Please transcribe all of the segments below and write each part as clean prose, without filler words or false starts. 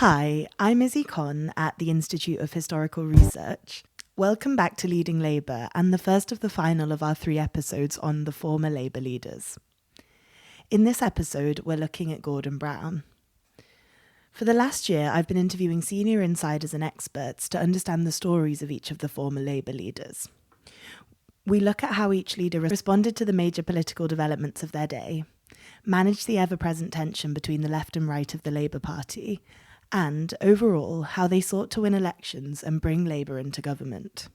Hi, I'm Izzy Conn at the Institute of Historical Research. Welcome back to Leading Labour and the first of the final of our 3 episodes on the former Labour leaders. In this episode, we're looking at Gordon Brown. For the last year, I've been interviewing senior insiders and experts to understand the stories of each of the former Labour leaders. We look at how each leader responded to the major political developments of their day, managed the ever-present tension between the left and right of the Labour Party, and, overall, how they sought to win elections and bring Labour into government.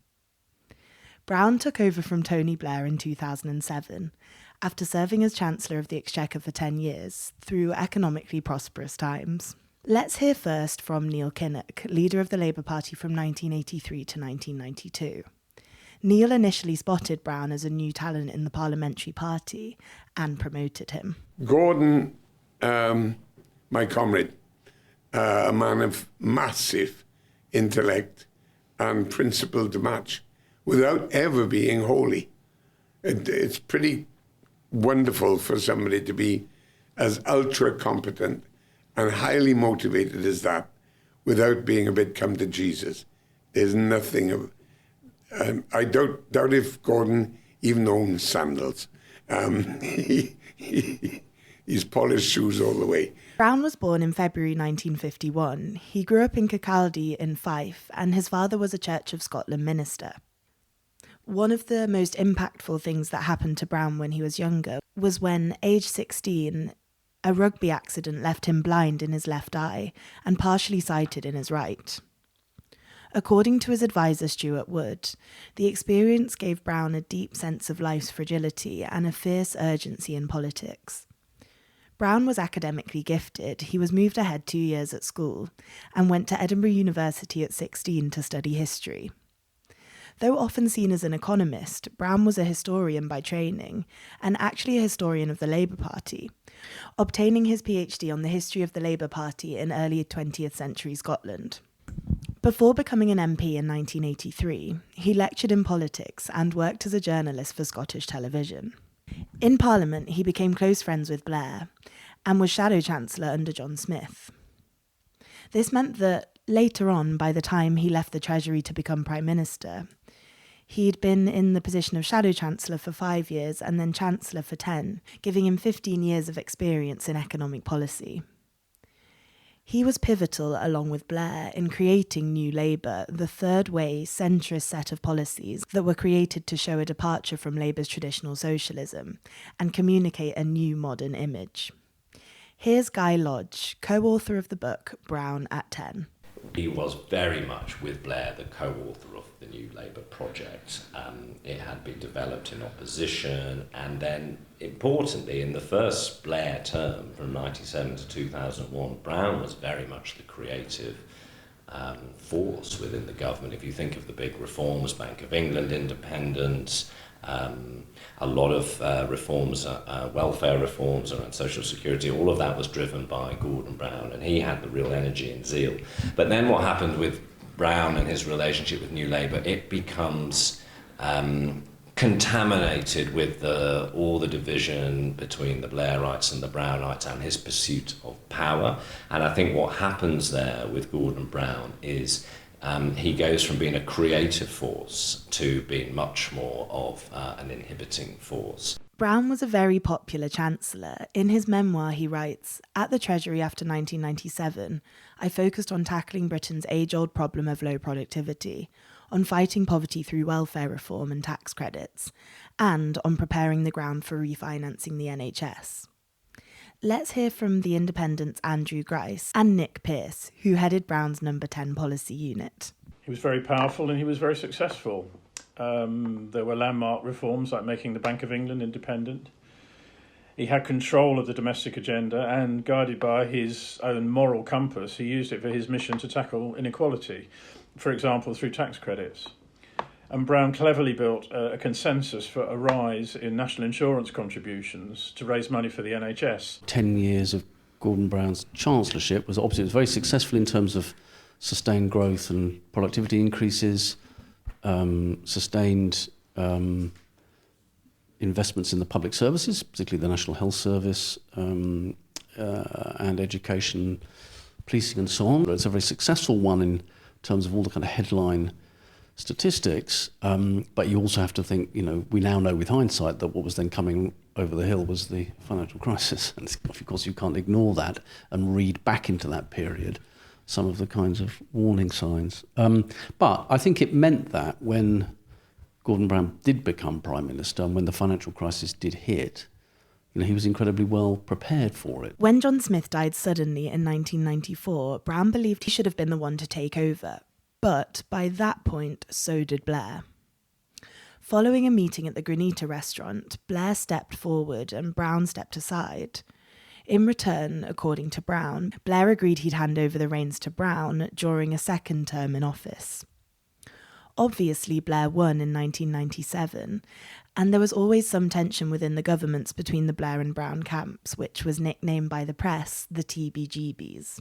Brown took over from Tony Blair in 2007, after serving as Chancellor of the Exchequer for 10 years, through economically prosperous times. Let's hear first from Neil Kinnock, leader of the Labour Party from 1983 to 1992. Neil initially spotted Brown as a new talent in the parliamentary party and promoted him. Gordon, my comrade, a man of massive intellect and principle to match without ever being holy. It's pretty wonderful for somebody to be as ultra competent and highly motivated as that without being a bit come to Jesus. There's nothing of... I doubt if Gordon even owns sandals. He's polished shoes all the way. Brown was born in February 1951. He grew up in Kirkcaldy in Fife, and his father was a Church of Scotland minister. One of the most impactful things that happened to Brown when he was younger was when, aged 16, a rugby accident left him blind in his left eye and partially sighted in his right. According to his advisor Stuart Wood, the experience gave Brown a deep sense of life's fragility and a fierce urgency in politics. Brown was academically gifted. He was moved ahead 2 years at school and went to Edinburgh University at 16 to study history. Though often seen as an economist, Brown was a historian by training and actually a historian of the Labour Party, obtaining his PhD on the history of the Labour Party in early 20th century Scotland. Before becoming an MP in 1983, he lectured in politics and worked as a journalist for Scottish television. In Parliament, he became close friends with Blair and was Shadow Chancellor under John Smith. This meant that later on, by the time he left the Treasury to become Prime Minister, he'd been in the position of Shadow Chancellor for 5 years and then Chancellor for 10, giving him 15 years of experience in economic policy. He was pivotal, along with Blair, in creating New Labour, the third-way, centrist set of policies that were created to show a departure from Labour's traditional socialism and communicate a new modern image. Here's Guy Lodge, co-author of the book Brown at 10. He was very much, with Blair, the co-author of the New Labour project. It had been developed in opposition, and then, importantly, in the first Blair term, from 1997 to 2001, Brown was very much the creative force within the government. If you think of the big reforms, Bank of England independence, a lot of reforms, welfare reforms around social security, all of that was driven by Gordon Brown, and he had the real energy and zeal. But then what happened with Brown and his relationship with New Labour, it becomes contaminated with all the division between the Blairites and the Brownites and his pursuit of power. And I think what happens there with Gordon Brown is he goes from being a creative force to being much more of an inhibiting force. Brown was a very popular chancellor. In his memoir, he writes, "At the Treasury after 1997, I focused on tackling Britain's age-old problem of low productivity, on fighting poverty through welfare reform and tax credits, and on preparing the ground for refinancing the NHS." Let's hear from the Independent's Andrew Grice and Nick Pearce, who headed Brown's Number 10 policy unit. He was very powerful and he was very successful. There were landmark reforms like making the Bank of England independent. He had control of the domestic agenda and, guided by his own moral compass, he used it for his mission to tackle inequality, for example, through tax credits. And Brown cleverly built a consensus for a rise in national insurance contributions to raise money for the NHS. 10 years of Gordon Brown's chancellorship was obviously very successful in terms of sustained growth and productivity increases, sustained investments in the public services, particularly the National Health Service and education policing and so on. It's a very successful one in terms of all the kind of headline statistics, but you also have to think, we now know with hindsight that what was then coming over the hill was the financial crisis. And of course you can't ignore that and read back into that period some of the kinds of warning signs. But I think it meant that when Gordon Brown did become Prime Minister and when the financial crisis did hit, he was incredibly well prepared for it. When John Smith died suddenly in 1994, Brown believed he should have been the one to take over. But by that point, so did Blair. Following a meeting at the Granita restaurant, Blair stepped forward and Brown stepped aside. In return, according to Brown, Blair agreed he'd hand over the reins to Brown during a second term in office. Obviously, Blair won in 1997, and there was always some tension within the governments between the Blair and Brown camps, which was nicknamed by the press the TBGBs.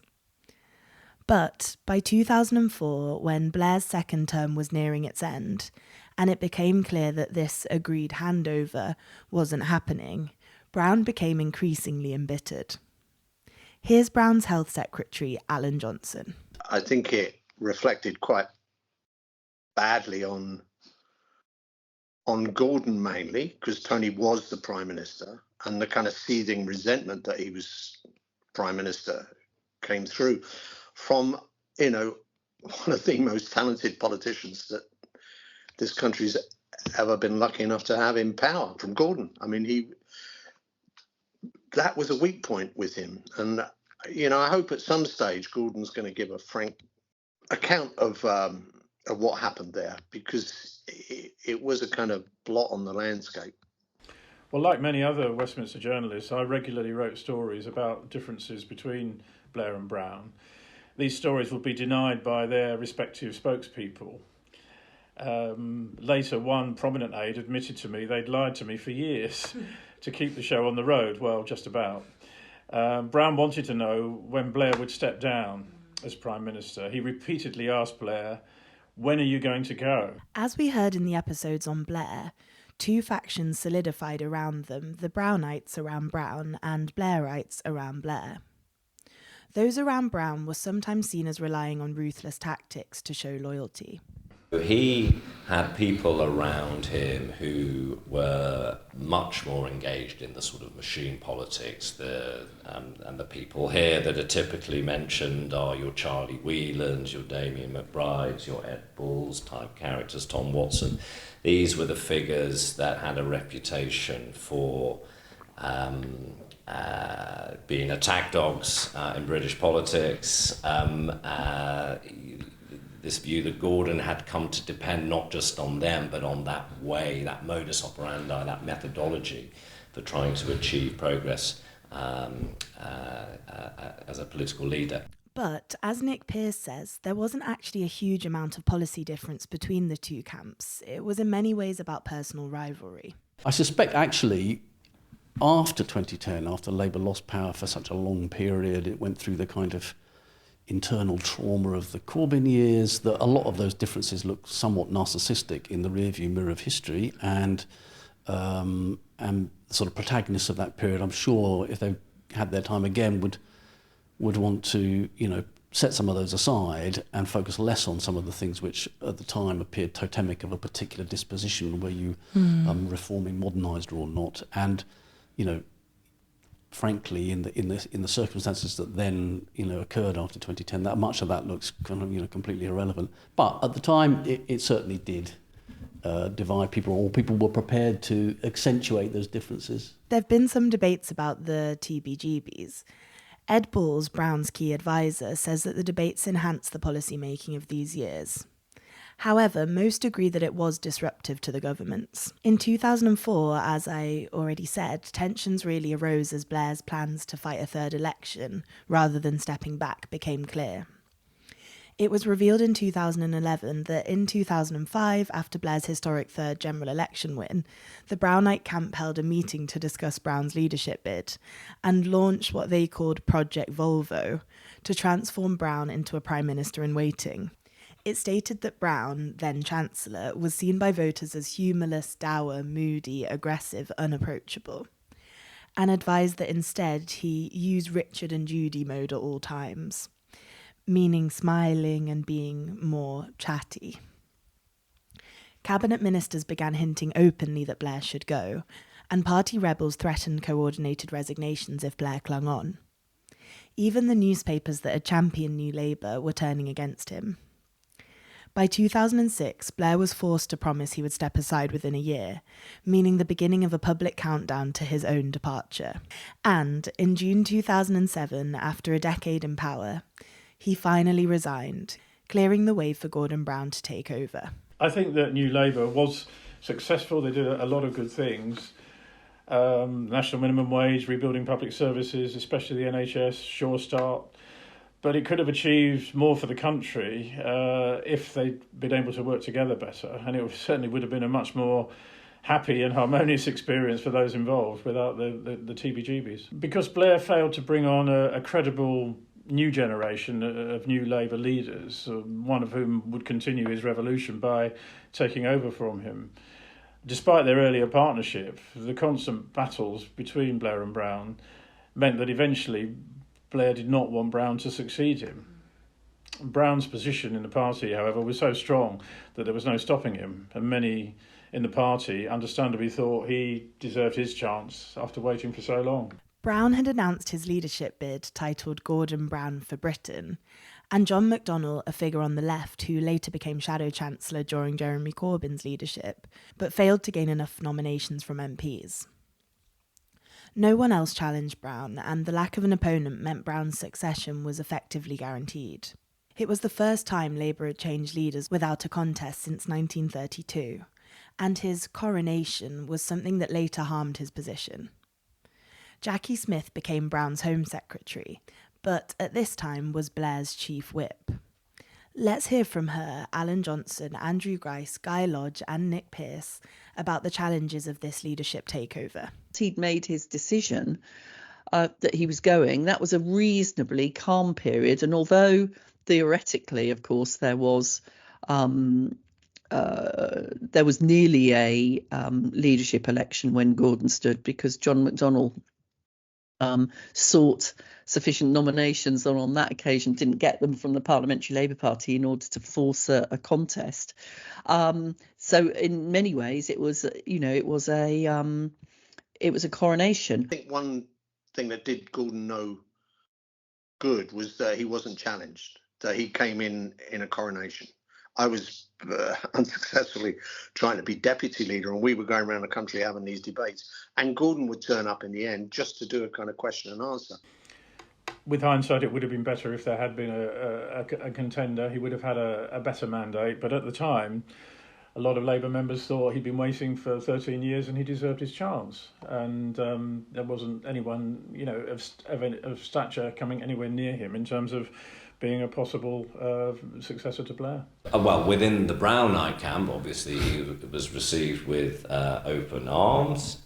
But by 2004, when Blair's second term was nearing its end, and it became clear that this agreed handover wasn't happening, Brown became increasingly embittered. Here's Brown's Health Secretary, Alan Johnson. I think it reflected quite badly on Gordon mainly, because Tony was the Prime Minister, and the kind of seething resentment that he was Prime Minister came through from, one of the most talented politicians that this country's ever been lucky enough to have in power, from Gordon. I mean, that was a weak point with him. And, I hope at some stage Gordon's going to give a frank account of what happened there, because it was a kind of blot on the landscape. Well, like many other Westminster journalists, I regularly wrote stories about differences between Blair and Brown. These stories would be denied by their respective spokespeople. Later, one prominent aide admitted to me they'd lied to me for years to keep the show on the road. Well, just about. Brown wanted to know when Blair would step down as Prime Minister. He repeatedly asked Blair, "When are you going to go?" As we heard in the episodes on Blair, two factions solidified around them, the Brownites around Brown and Blairites around Blair. Those around Brown were sometimes seen as relying on ruthless tactics to show loyalty. He had people around him who were much more engaged in the sort of machine politics, and the people here that are typically mentioned are your Charlie Whelans, your Damien McBrides, your Ed Balls type characters, Tom Watson. These were the figures that had a reputation for being attack dogs in British politics. This view that Gordon had come to depend not just on them, but on that way, that modus operandi, that methodology for trying to achieve progress as a political leader. But, as Nick Pearce says, there wasn't actually a huge amount of policy difference between the two camps. It was in many ways about personal rivalry. I suspect actually after 2010, after Labour lost power for such a long period, it went through the kind of internal trauma of the Corbyn years, that a lot of those differences look somewhat narcissistic in the rearview mirror of history, and sort of protagonists of that period, I'm sure, if they had their time again, would want to, set some of those aside and focus less on some of the things which at the time appeared totemic of a particular disposition, were you reforming, modernised or not, and frankly, in the circumstances that then occurred after 2010, that much of that looks kind of completely irrelevant. But at the time, it certainly did divide people, or people were prepared to accentuate those differences. There have been some debates about the TBGBs. Ed Balls, Brown's key advisor, says that the debates enhanced the policy making of these years. However, most agree that it was disruptive to the governments. In 2004, as I already said, tensions really arose as Blair's plans to fight a third election, rather than stepping back, became clear. It was revealed in 2011 that in 2005, after Blair's historic third general election win, the Brownite camp held a meeting to discuss Brown's leadership bid and launched what they called Project Volvo to transform Brown into a Prime Minister in waiting. It stated that Brown, then Chancellor, was seen by voters as humourless, dour, moody, aggressive, unapproachable, and advised that instead he use Richard and Judy mode at all times. meaning smiling and being more chatty. Cabinet ministers began hinting openly that Blair should go, and party rebels threatened coordinated resignations if Blair clung on. Even the newspapers that had championed New Labour were turning against him. By 2006, Blair was forced to promise he would step aside within a year, meaning the beginning of a public countdown to his own departure. And in June 2007, after a decade in power, he finally resigned, clearing the way for Gordon Brown to take over. I think that New Labour was successful. They did a lot of good things. National minimum wage, rebuilding public services, especially the NHS, Sure Start. But it could have achieved more for the country if they'd been able to work together better. And it certainly would have been a much more happy and harmonious experience for those involved without the TBGBs. Because Blair failed to bring on a credible new generation of New Labour leaders, one of whom would continue his revolution by taking over from him. Despite their earlier partnership, the constant battles between Blair and Brown meant that eventually Blair did not want Brown to succeed him. Brown's position in the party, however, was so strong that there was no stopping him, and many in the party understandably thought he deserved his chance after waiting for so long. Brown had announced his leadership bid titled Gordon Brown for Britain, and John McDonnell, a figure on the left who later became Shadow Chancellor during Jeremy Corbyn's leadership, but failed to gain enough nominations from MPs. No one else challenged Brown, and the lack of an opponent meant Brown's succession was effectively guaranteed. It was the first time Labour had changed leaders without a contest since 1932, and his coronation was something that later harmed his position. Jacqui Smith became Brown's Home Secretary, but at this time was Blair's chief whip. Let's hear from her, Alan Johnson, Andrew Grice, Guy Lodge and Nick Pearce about the challenges of this leadership takeover. He'd made his decision that he was going. That was a reasonably calm period, and although theoretically, of course, there was nearly a leadership election when Gordon stood, because John McDonnell sought sufficient nominations and on that occasion didn't get them from the Parliamentary Labour Party in order to force a contest. So in many ways it was a coronation. I think one thing that did Gordon no good was that he wasn't challenged, that he came in a coronation. I was unsuccessfully trying to be deputy leader, and we were going around the country having these debates, and Gordon would turn up in the end just to do a kind of question and answer. With hindsight, it would have been better if there had been a contender. He would have had a better mandate, but at the time a lot of Labour members thought he'd been waiting for 13 years and he deserved his chance, and there wasn't anyone of stature coming anywhere near him in terms of being a possible successor to Blair. Well, within the Brownite camp, obviously, he was received with open arms.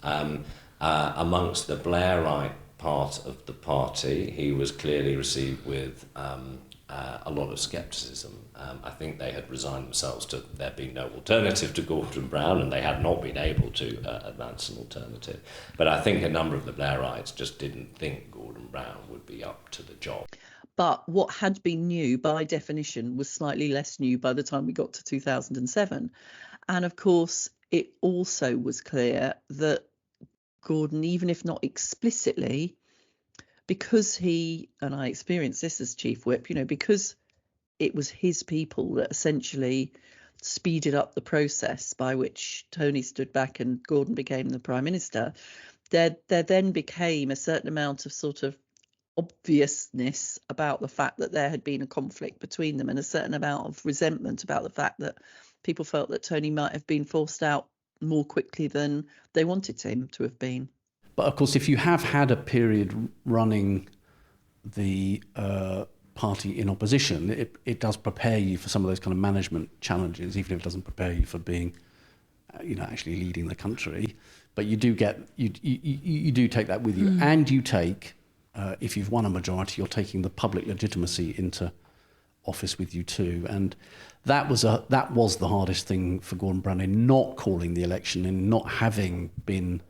Amongst the Blairite part of the party, he was clearly received with a lot of scepticism. I think they had resigned themselves to there being no alternative to Gordon Brown, and they had not been able to advance an alternative. But I think a number of the Blairites just didn't think Gordon Brown would be up to the job. But what had been new by definition was slightly less new by the time we got to 2007. And of course, it also was clear that Gordon, even if not explicitly, because he, and I experienced this as chief whip, because it was his people that essentially speeded up the process by which Tony stood back and Gordon became the Prime Minister, there then became a certain amount of sort of obviousness about the fact that there had been a conflict between them, and a certain amount of resentment about the fact that people felt that Tony might have been forced out more quickly than they wanted him to have been. But of course, if you have had a period running the party in opposition, it does prepare you for some of those kind of management challenges, even if it doesn't prepare you for being, actually leading the country. But you do get, you do take that with you, and you take. If you've won a majority, you're taking the public legitimacy into office with you too, and that was the hardest thing for Gordon Brown in not calling the election, in not having been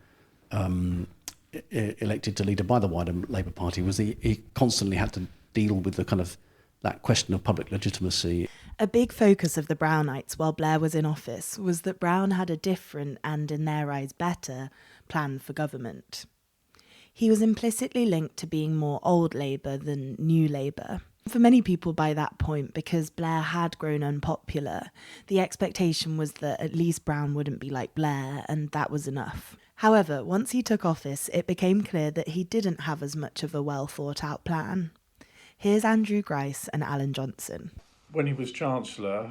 elected to leader by the wider Labour Party. Was he constantly had to deal with the kind of that question of public legitimacy. A big focus of the Brownites while Blair was in office was that Brown had a different and, in their eyes, better plan for government. He was implicitly linked to being more old Labour than new Labour. For many people by that point, because Blair had grown unpopular, the expectation was that at least Brown wouldn't be like Blair, and that was enough. However, once he took office, it became clear that he didn't have as much of a well-thought-out plan. Here's Andrew Grice and Alan Johnson. When he was Chancellor,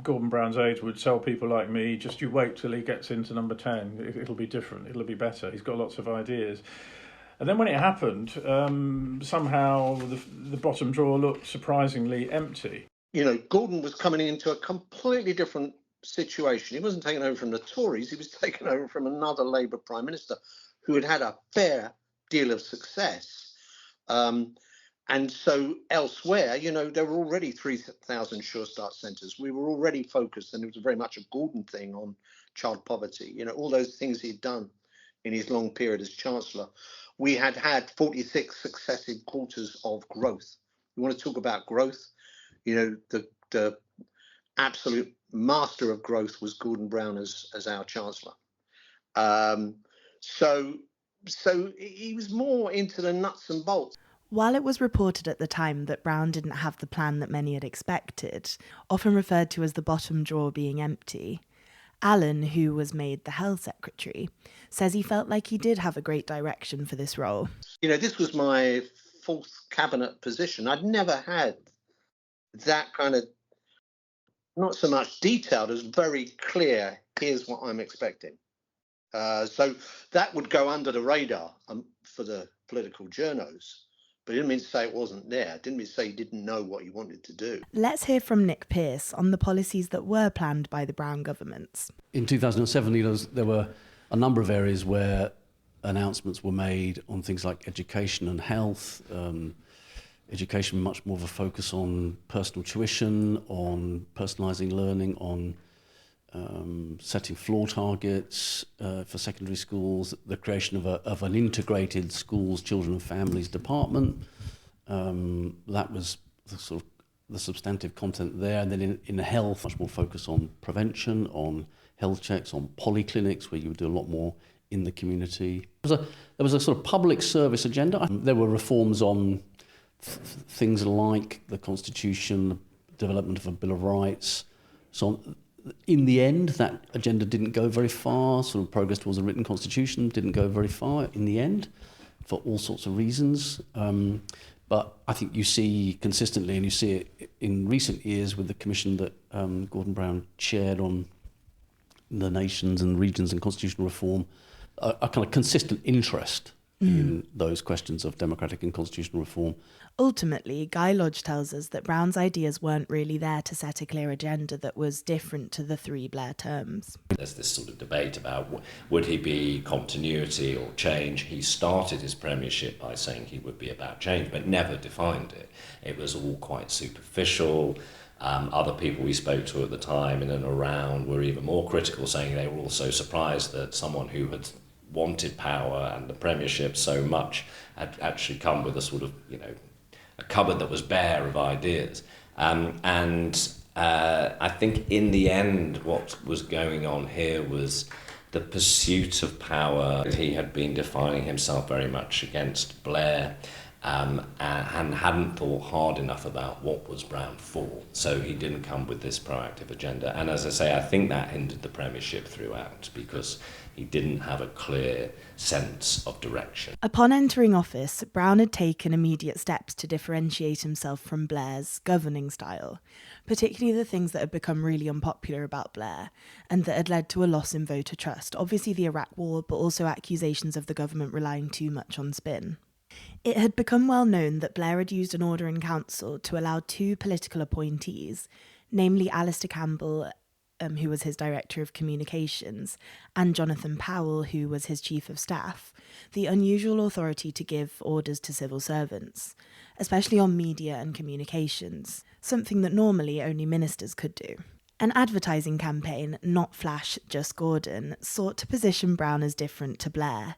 Gordon Brown's aides would tell people like me, just you wait till he gets into number 10, it'll be different, it'll be better, he's got lots of ideas. And then when it happened, somehow the bottom drawer looked surprisingly empty. You know, Gordon was coming into a completely different situation. He wasn't taken over from the Tories, he was taken over from another Labour Prime Minister who had had a fair deal of success. And so elsewhere, you know, there were already 3,000 Sure Start centres. We were already focused, and it was very much a Gordon thing, on child poverty. You know, all those things he'd done in his long period as Chancellor. We had had 46 successive quarters of growth. We want to talk about growth. You know, the absolute master of growth was Gordon Brown as our Chancellor. So he was more into the nuts and bolts. While it was reported at the time that Brown didn't have the plan that many had expected, often referred to as the bottom drawer being empty, Alan, who was made the Health Secretary, says he felt like he did have a great direction for this role. You know, this was my fourth cabinet position. I'd never had that kind of, not so much detailed as very clear, here's what I'm expecting. So that would go under the radar for the political journos. But it didn't mean to say it wasn't there. It didn't mean to say he didn't know what he wanted to do. Let's hear from Nick Pearce on the policies that were planned by the Brown governments. In 2007, there were a number of areas where announcements were made on things like education and health. Education, much more of a focus on personal tuition, on personalising learning, on setting floor targets for secondary schools, the creation of an integrated schools, children and families department. That was the substantive content there. And then in health, much more focus on prevention, on health checks, on polyclinics, where you would do a lot more in the community. There was a sort of public service agenda. There were reforms on things like the Constitution, the development of a Bill of Rights, so on. In the end, that agenda didn't go very far. Sort of progress towards a written constitution didn't go very far in the end, for all sorts of reasons. But I think you see consistently, and you see it in recent years with the commission that Gordon Brown chaired on the nations and regions and constitutional reform, a kind of consistent interest in those questions of democratic and constitutional reform. Ultimately, Guy Lodge tells us that Brown's ideas weren't really there to set a clear agenda that was different to the three Blair terms. There's this sort of debate about would he be continuity or change. He started his premiership by saying he would be about change, but never defined it. It was all quite superficial. Other people we spoke to at the time in and around were even more critical, saying they were also surprised that someone who had wanted power and the premiership so much had actually come with a sort of, you know, a cupboard that was bare of ideas. I think in the end what was going on here was the pursuit of power. He had been defining himself very much against Blair and hadn't thought hard enough about what was Brown for. So he didn't come with this proactive agenda. And as I say, I think that hindered the premiership throughout because he didn't have a clear sense of direction. Upon entering office, Brown had taken immediate steps to differentiate himself from Blair's governing style, particularly the things that had become really unpopular about Blair and that had led to a loss in voter trust. Obviously the Iraq War, but also accusations of the government relying too much on spin. It had become well known that Blair had used an order in council to allow two political appointees, namely Alistair Campbell, who was his Director of Communications, and Jonathan Powell, who was his Chief of Staff, the unusual authority to give orders to civil servants, especially on media and communications, something that normally only ministers could do. An advertising campaign, Not Flash, Just Gordon, sought to position Brown as different to Blair,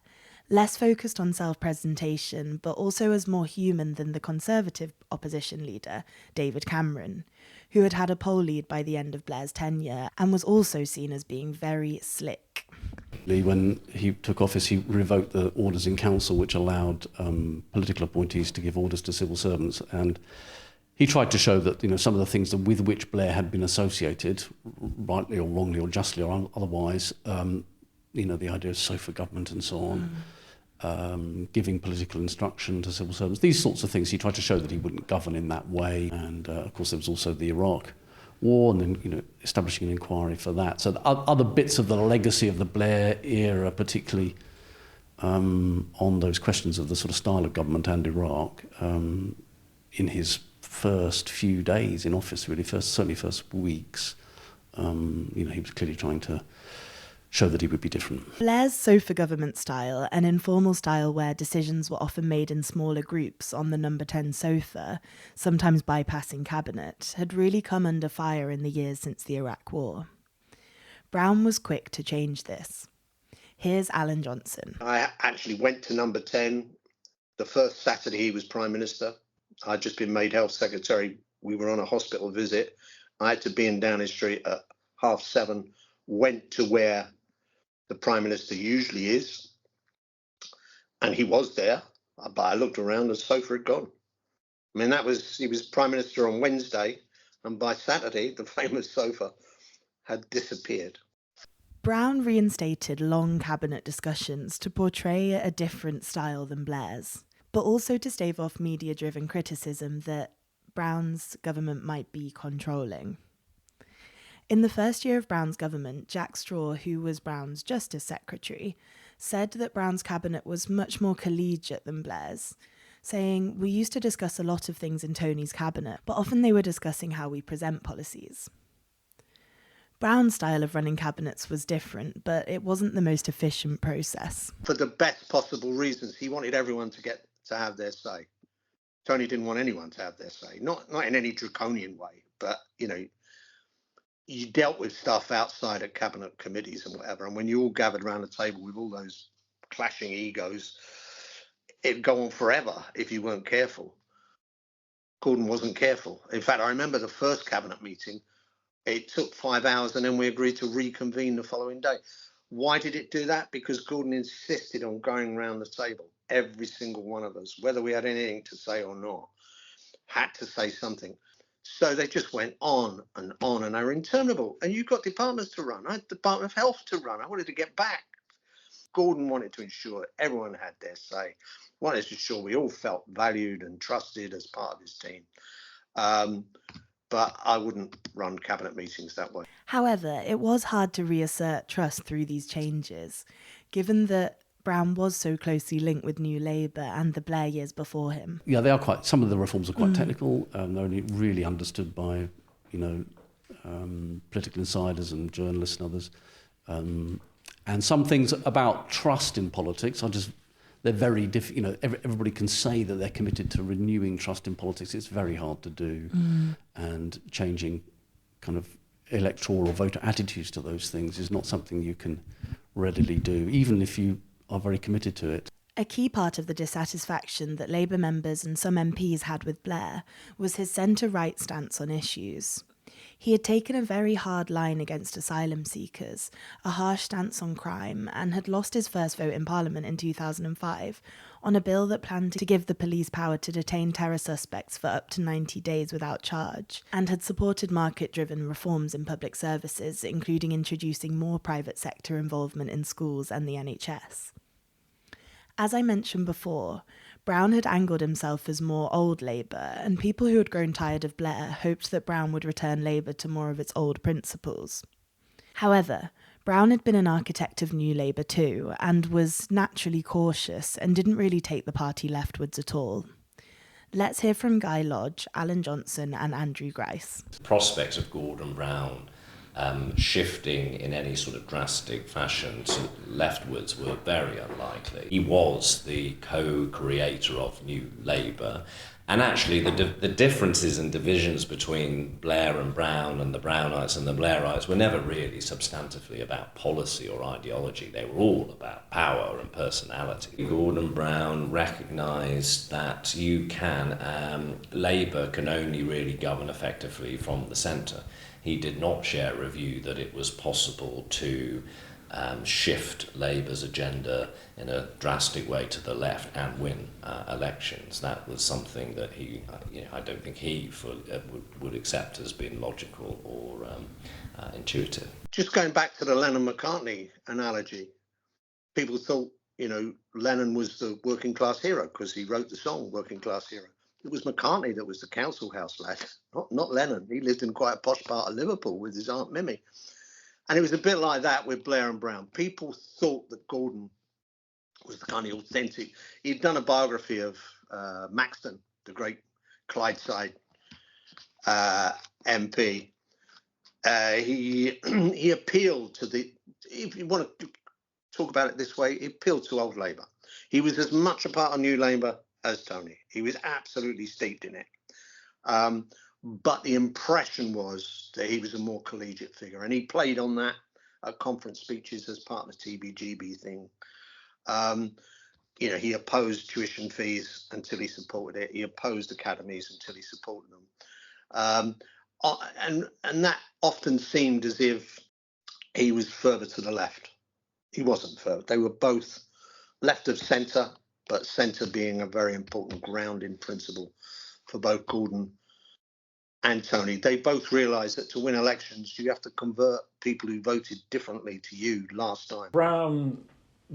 Less focused on self-presentation, but also as more human than the Conservative opposition leader, David Cameron, who had had a poll lead by the end of Blair's tenure and was also seen as being very slick. When he took office, he revoked the orders in council which allowed political appointees to give orders to civil servants, and he tried to show that some of the things with which Blair had been associated, rightly or wrongly or justly or otherwise, the idea of sofa government and so on, giving political instruction to civil servants, these sorts of things. He tried to show that he wouldn't govern in that way. And of course there was also the Iraq War, and then establishing an inquiry for that. So the other bits of the legacy of the Blair era, particularly on those questions of the sort of style of government and Iraq, in his first few days in office, really, certainly first weeks, he was clearly trying to show that he would be different. Blair's sofa government style, an informal style where decisions were often made in smaller groups on the number 10 sofa, sometimes bypassing cabinet, had really come under fire in the years since the Iraq War. Brown was quick to change this. Here's Alan Johnson. I actually went to number 10 the first Saturday he was Prime Minister. I'd just been made Health Secretary. We were on a hospital visit. I had to be in Downing Street at 7:30, went to where the Prime Minister usually is, and he was there, but I looked around and the sofa had gone. I mean, he was Prime Minister on Wednesday, and by Saturday, the famous sofa had disappeared. Brown reinstated long cabinet discussions to portray a different style than Blair's, but also to stave off media-driven criticism that Brown's government might be controlling. In the first year of Brown's government, Jack Straw, who was Brown's Justice Secretary, said that Brown's cabinet was much more collegiate than Blair's, saying, "We used to discuss a lot of things in Tony's cabinet, but often they were discussing how we present policies." Brown's style of running cabinets was different, but it wasn't the most efficient process. For the best possible reasons, he wanted everyone to have their say. Tony didn't want anyone to have their say, not in any draconian way, but you dealt with stuff outside of cabinet committees and whatever, and when you all gathered around the table with all those clashing egos, it'd go on forever if you weren't careful. Gordon wasn't careful. In fact, I remember the first cabinet meeting, it took 5 hours and then we agreed to reconvene the following day. Why did it do that? Because Gordon insisted on going around the table. Every single one of us, whether we had anything to say or not, had to say something. So they just went on, and they were interminable. And you've got departments to run. I had the Department of Health to run. I wanted to get back. Gordon wanted to ensure everyone had their say. Wanted to ensure we all felt valued and trusted as part of his team. But I wouldn't run cabinet meetings that way. However, it was hard to reassert trust through these changes, given that Brown was so closely linked with New Labour and the Blair years before him. Yeah, they are some of the reforms are quite technical. They're only really understood by, political insiders and journalists and others. And some things about trust in politics they're very difficult. Everybody can say that they're committed to renewing trust in politics. It's very hard to do. And changing kind of electoral or voter attitudes to those things is not something you can readily do, even if you are very committed to it. A key part of the dissatisfaction that Labour members and some MPs had with Blair was his centre-right stance on issues. He had taken a very hard line against asylum seekers, a harsh stance on crime, and had lost his first vote in Parliament in 2005 on a bill that planned to give the police power to detain terror suspects for up to 90 days without charge, and had supported market-driven reforms in public services, including introducing more private sector involvement in schools and the NHS. As I mentioned before, Brown had angled himself as more old Labour, and people who had grown tired of Blair hoped that Brown would return Labour to more of its old principles. However, Brown had been an architect of New Labour too, and was naturally cautious and didn't really take the party leftwards at all. Let's hear from Guy Lodge, Alan Johnson and Andrew Grice. The prospects of Gordon Brown shifting in any sort of drastic fashion to leftwards were very unlikely. He was the co-creator of New Labour, And actually, the differences and divisions between Blair and Brown and the Brownites and the Blairites were never really substantively about policy or ideology. They were all about power and personality. Gordon Brown recognised that Labour can only really govern effectively from the centre. He did not share a view that it was possible to shift Labour's agenda in a drastic way to the left and win elections. That was something that I don't think he would accept as being logical or intuitive. Just going back to the Lennon-McCartney analogy, people thought, Lennon was the working class hero because he wrote the song Working Class Hero. It was McCartney that was the council house lad, not Lennon. He lived in quite a posh part of Liverpool with his Aunt Mimi. And it was a bit like that with Blair and Brown. People thought that Gordon was the kind of authentic. He'd done a biography of Maxton, the great Clydeside MP. He appealed to if you want to talk about it this way, he appealed to old Labour. He was as much a part of New Labour as Tony. He was absolutely steeped in it. But the impression was that he was a more collegiate figure, and he played on that at conference speeches as part of the TBGB thing. He opposed tuition fees until he supported it. He opposed academies until he supported them. And that often seemed as if he was further to the left. He wasn't further. They were both left of centre, but centre being a very important grounding principle for both Gordon and Tony. They both realised that to win elections, you have to convert people who voted differently to you last time. Brown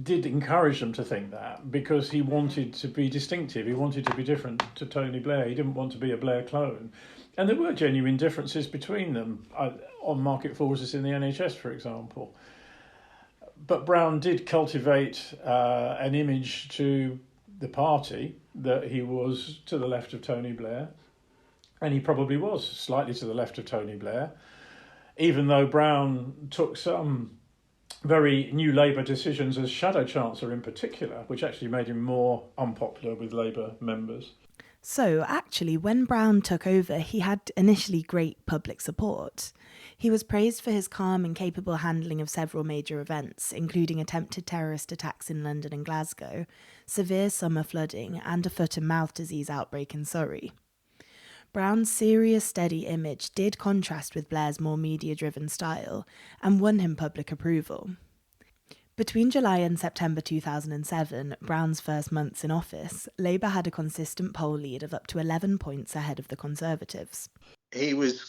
did encourage them to think that because he wanted to be distinctive. He wanted to be different to Tony Blair. He didn't want to be a Blair clone. And there were genuine differences between them on market forces in the NHS, for example. But Brown did cultivate an image to the party that he was to the left of Tony Blair. And he probably was slightly to the left of Tony Blair, even though Brown took some very New Labour decisions as Shadow Chancellor in particular, which actually made him more unpopular with Labour members. So, actually, when Brown took over, he had initially great public support. He was praised for his calm and capable handling of several major events, including attempted terrorist attacks in London and Glasgow, severe summer flooding, and a foot and mouth disease outbreak in Surrey. Brown's serious, steady image did contrast with Blair's more media-driven style and won him public approval. Between July and September 2007, Brown's first months in office, Labour had a consistent poll lead of up to 11 points ahead of the Conservatives. He was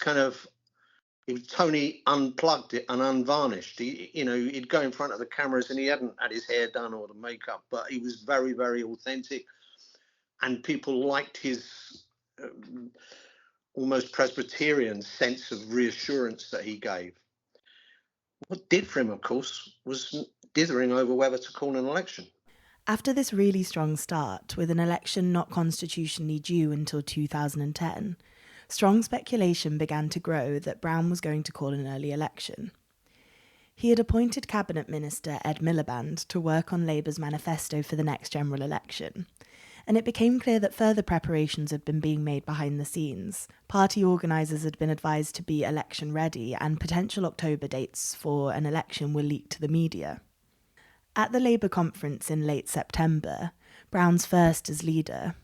Tony unplugged it and unvarnished. He'd go in front of the cameras and he hadn't had his hair done or the makeup, but he was very, very authentic. And people liked his almost Presbyterian sense of reassurance that he gave. What did for him, of course, was dithering over whether to call an election. After this really strong start, with an election not constitutionally due until 2010, strong speculation began to grow that Brown was going to call an early election. He had appointed Cabinet Minister Ed Miliband to work on Labour's manifesto for the next general election, and it became clear that further preparations had been being made behind the scenes. Party organisers had been advised to be election ready, and potential October dates for an election were leaked to the media. At the Labour conference in late September, Brown's first as leader,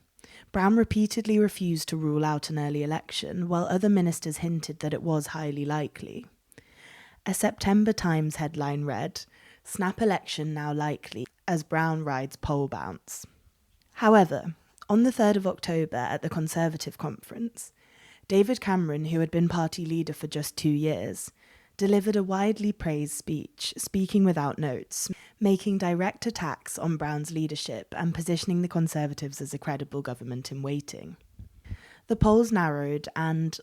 Brown repeatedly refused to rule out an early election, while other ministers hinted that it was highly likely. A September Times headline read, "Snap election now likely as Brown rides poll bounce." However, on the 3rd of October at the Conservative conference, David Cameron, who had been party leader for just 2 years, delivered a widely praised speech, speaking without notes, making direct attacks on Brown's leadership and positioning the Conservatives as a credible government in waiting. The polls narrowed, and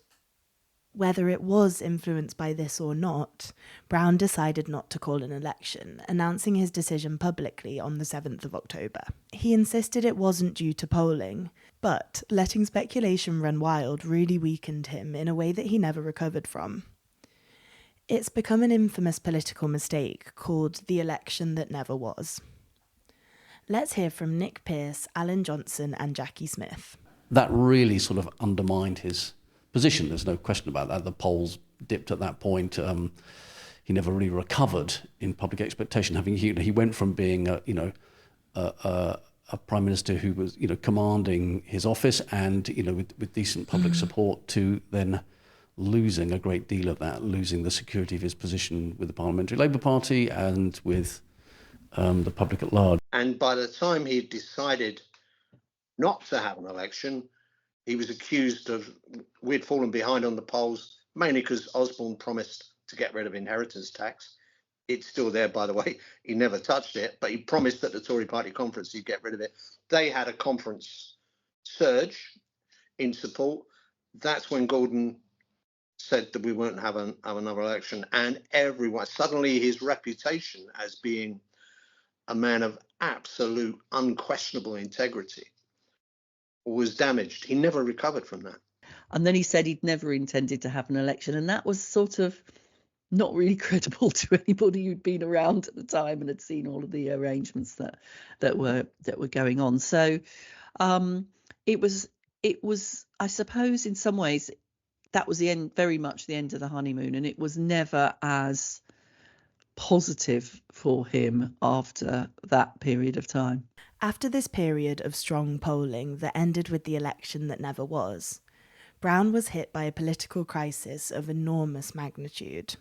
whether it was influenced by this or not, Brown decided not to call an election, announcing his decision publicly on the 7th of October. He insisted it wasn't due to polling, but letting speculation run wild really weakened him in a way that he never recovered from. It's become an infamous political mistake called the election that never was. Let's hear from Nick Pearce, Alan Johnson and Jacqui Smith. that really sort of undermined his position. There's no question about that. The polls dipped at that point. He never really recovered in public expectation. He went from being a prime minister who was commanding his office and with decent public support to then losing a great deal of that, losing the security of his position with the Parliamentary Labour Party and with the public at large. And by the time he decided not to have an election, he was accused of, we'd fallen behind on the polls, mainly because Osborne promised to get rid of inheritance tax. It's still there, by the way. He never touched it, but he promised at the Tory party conference he'd get rid of it. They had a conference surge in support. That's when Gordon said that we won't have another election. And everyone, suddenly his reputation as being a man of absolute unquestionable integrity was damaged. He never recovered from that. And then he said he'd never intended to have an election. And that was sort of not really credible to anybody who'd been around at the time and had seen all of the arrangements that were going on. So it was, I suppose, in some ways, that was the end, very much the end of the honeymoon, and it was never as positive for him after that period of time. After this period of strong polling that ended with the election that never was, Brown was hit by a political crisis of enormous magnitude.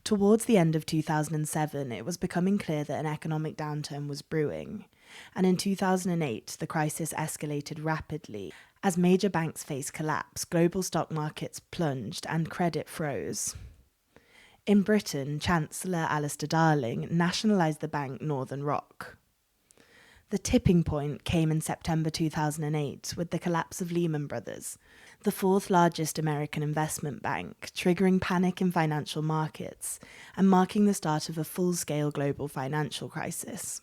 Towards the end of 2007, it was becoming clear that an economic downturn was brewing, and in 2008, the crisis escalated rapidly. As major banks faced collapse, global stock markets plunged and credit froze. In Britain, Chancellor Alistair Darling nationalised the bank Northern Rock. The tipping point came in September 2008 with the collapse of Lehman Brothers, the fourth largest American investment bank, triggering panic in financial markets and marking the start of a full-scale global financial crisis.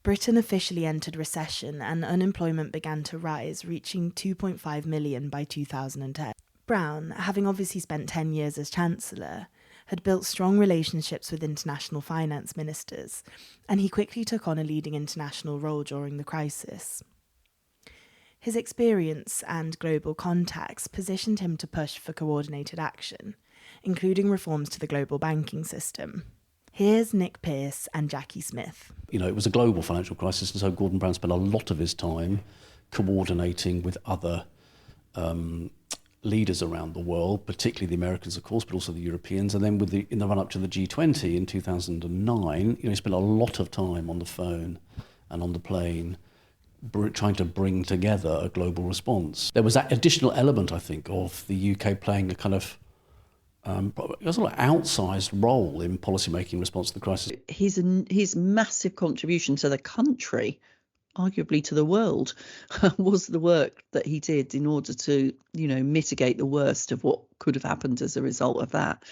Britain officially entered recession and unemployment began to rise, reaching 2.5 million by 2010. Brown, having obviously spent 10 years as Chancellor, had built strong relationships with international finance ministers, and he quickly took on a leading international role during the crisis. His experience and global contacts positioned him to push for coordinated action, including reforms to the global banking system. Here's Nick Pearce and Jacqui Smith. It was a global financial crisis, and so Gordon Brown spent a lot of his time coordinating with other leaders around the world, particularly the Americans, of course, but also the Europeans. And then in the run-up to the G20 in 2009, he spent a lot of time on the phone and on the plane trying to bring together a global response. There was that additional element, I think, of the UK playing a kind of outsized role in policymaking response to the crisis. His massive contribution to the country, arguably to the world, was the work that he did in order to, mitigate the worst of what could have happened as a result of that.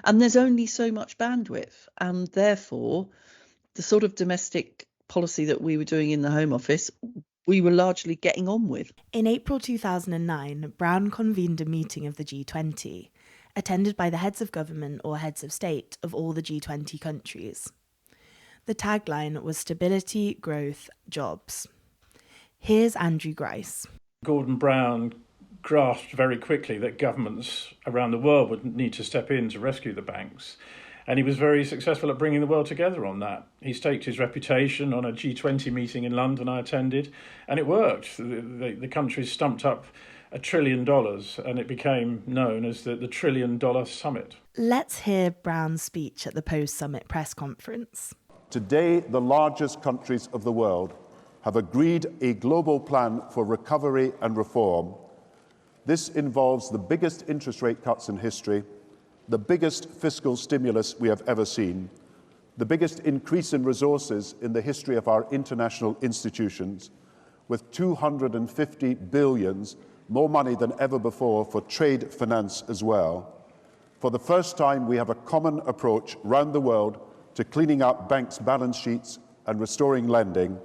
And there's only so much bandwidth, and therefore the sort of domestic policy that we were doing in the Home Office, we were largely getting on with. In April 2009, Brown convened a meeting of the G20, attended by the heads of government or heads of state of all the G20 countries. The tagline was stability, growth, jobs. Here's Andrew Grice. Gordon Brown grasped very quickly that governments around the world would need to step in to rescue the banks. And he was very successful at bringing the world together on that. He staked his reputation on a G20 meeting in London I attended, and it worked. The countries stumped up $1 trillion, and it became known as the $1 trillion summit. Let's hear Brown's speech at the post-summit press conference. Today, the largest countries of the world have agreed a global plan for recovery and reform. This involves the biggest interest rate cuts in history, the biggest fiscal stimulus we have ever seen, the biggest increase in resources in the history of our international institutions, with 250 billion, more money than ever before, for trade finance as well. For the first time, we have a common approach round the world to cleaning up banks' balance sheets and restoring lending.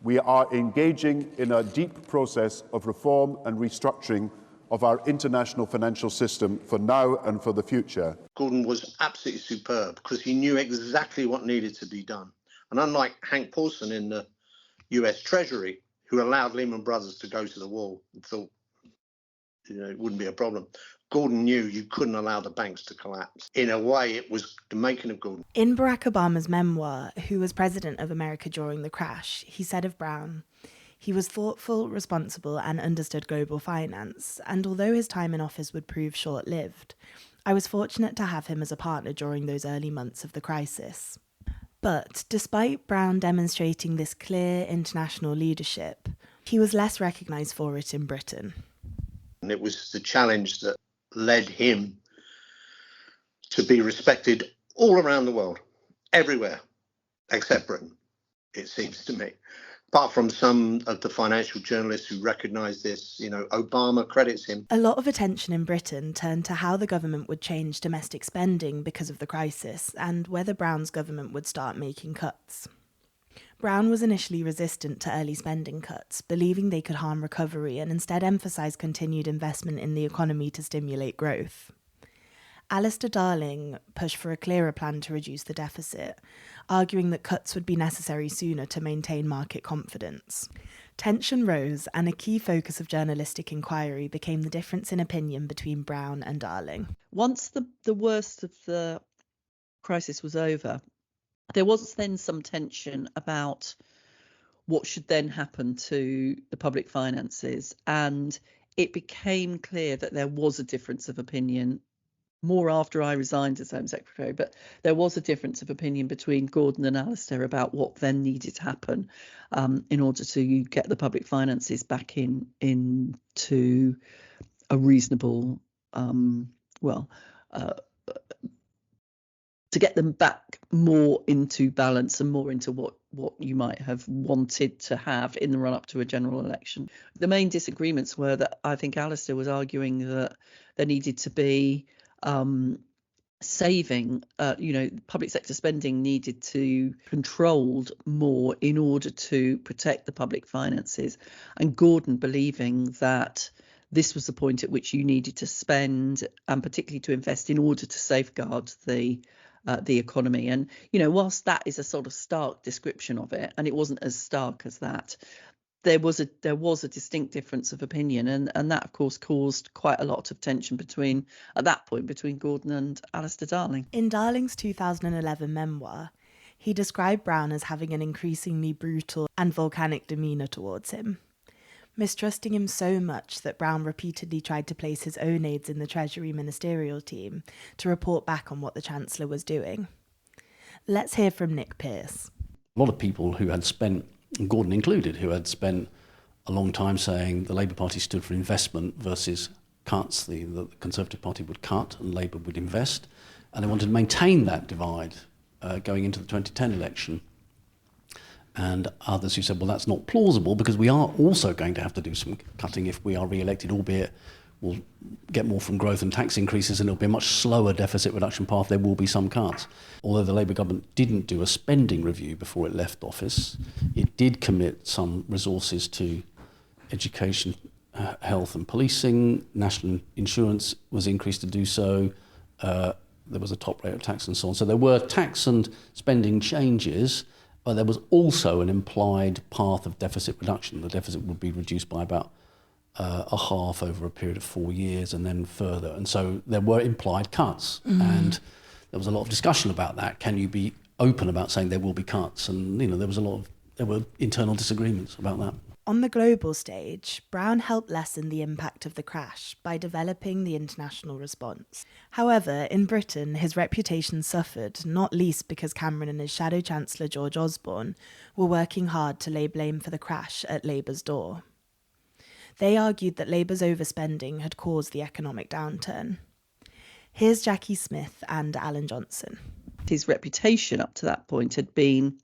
We are engaging in a deep process of reform and restructuring of our international financial system for now and for the future. Gordon was absolutely superb because he knew exactly what needed to be done. And unlike Hank Paulson in the US Treasury, who allowed Lehman Brothers to go to the wall and thought, it wouldn't be a problem. Gordon knew you couldn't allow the banks to collapse. In a way, it was the making of Gordon. In Barack Obama's memoir, Who Was President of America During the Crash, he said of Brown, "He was thoughtful, responsible, and understood global finance, and although his time in office would prove short-lived, I was fortunate to have him as a partner during those early months of the crisis." But despite Brown demonstrating this clear international leadership, he was less recognised for it in Britain. And it was the challenge that led him to be respected all around the world, everywhere, except Britain, it seems to me. Apart from some of the financial journalists who recognise this, Obama credits him. A lot of attention in Britain turned to how the government would change domestic spending because of the crisis and whether Brown's government would start making cuts. Brown was initially resistant to early spending cuts, believing they could harm recovery and instead emphasise continued investment in the economy to stimulate growth. Alistair Darling pushed for a clearer plan to reduce the deficit, arguing that cuts would be necessary sooner to maintain market confidence. Tension rose, and a key focus of journalistic inquiry became the difference in opinion between Brown and Darling. Once the worst of the crisis was over, there was then some tension about what should then happen to the public finances, and it became clear that there was a difference of opinion more after I resigned as Home Secretary, but there was a difference of opinion between Gordon and Alistair about what then needed to happen in order to get the public finances back into a reasonable, to get them back more into balance and more into what you might have wanted to have in the run-up to a general election. The main disagreements were that I think Alistair was arguing that there needed to be saving, public sector spending needed to be controlled more in order to protect the public finances, and Gordon believing that this was the point at which you needed to spend, and particularly to invest in order to safeguard the economy. And whilst that is a sort of stark description of it, and it wasn't as stark as that, there was a distinct difference of opinion, and that of course caused quite a lot of tension between Gordon and Alistair Darling. In Darling's 2011 memoir, he described Brown as having an increasingly brutal and volcanic demeanour towards him, mistrusting him so much that Brown repeatedly tried to place his own aides in the Treasury ministerial team to report back on what the Chancellor was doing. Let's hear from Nick Pearce. A lot of people who had spent, Gordon included, who had spent a long time saying the Labour Party stood for investment versus cuts. The Conservative Party would cut and Labour would invest, and they wanted to maintain that divide going into the 2010 election. And others who said, well, that's not plausible because we are also going to have to do some cutting if we are re-elected, albeit we'll get more from growth and tax increases and it'll be a much slower deficit reduction path. There will be some cuts. Although the Labour government didn't do a spending review before it left office, it did commit some resources to education, health and policing. National insurance was increased to do so. There was a top rate of tax and so on. So there were tax and spending changes, but there was also an implied path of deficit reduction. The deficit would be reduced by about a half over a period of 4 years and then further. And so there were implied cuts. And there was a lot of discussion about that. Can you be open about saying there will be cuts? And, there were internal disagreements about that. On the global stage, Brown helped lessen the impact of the crash by developing the international response. However, in Britain, his reputation suffered, not least because Cameron and his shadow chancellor George Osborne were working hard to lay blame for the crash at Labour's door. They argued that Labour's overspending had caused the economic downturn. Here's Jacqui Smith and Alan Johnson. His reputation up to that point had been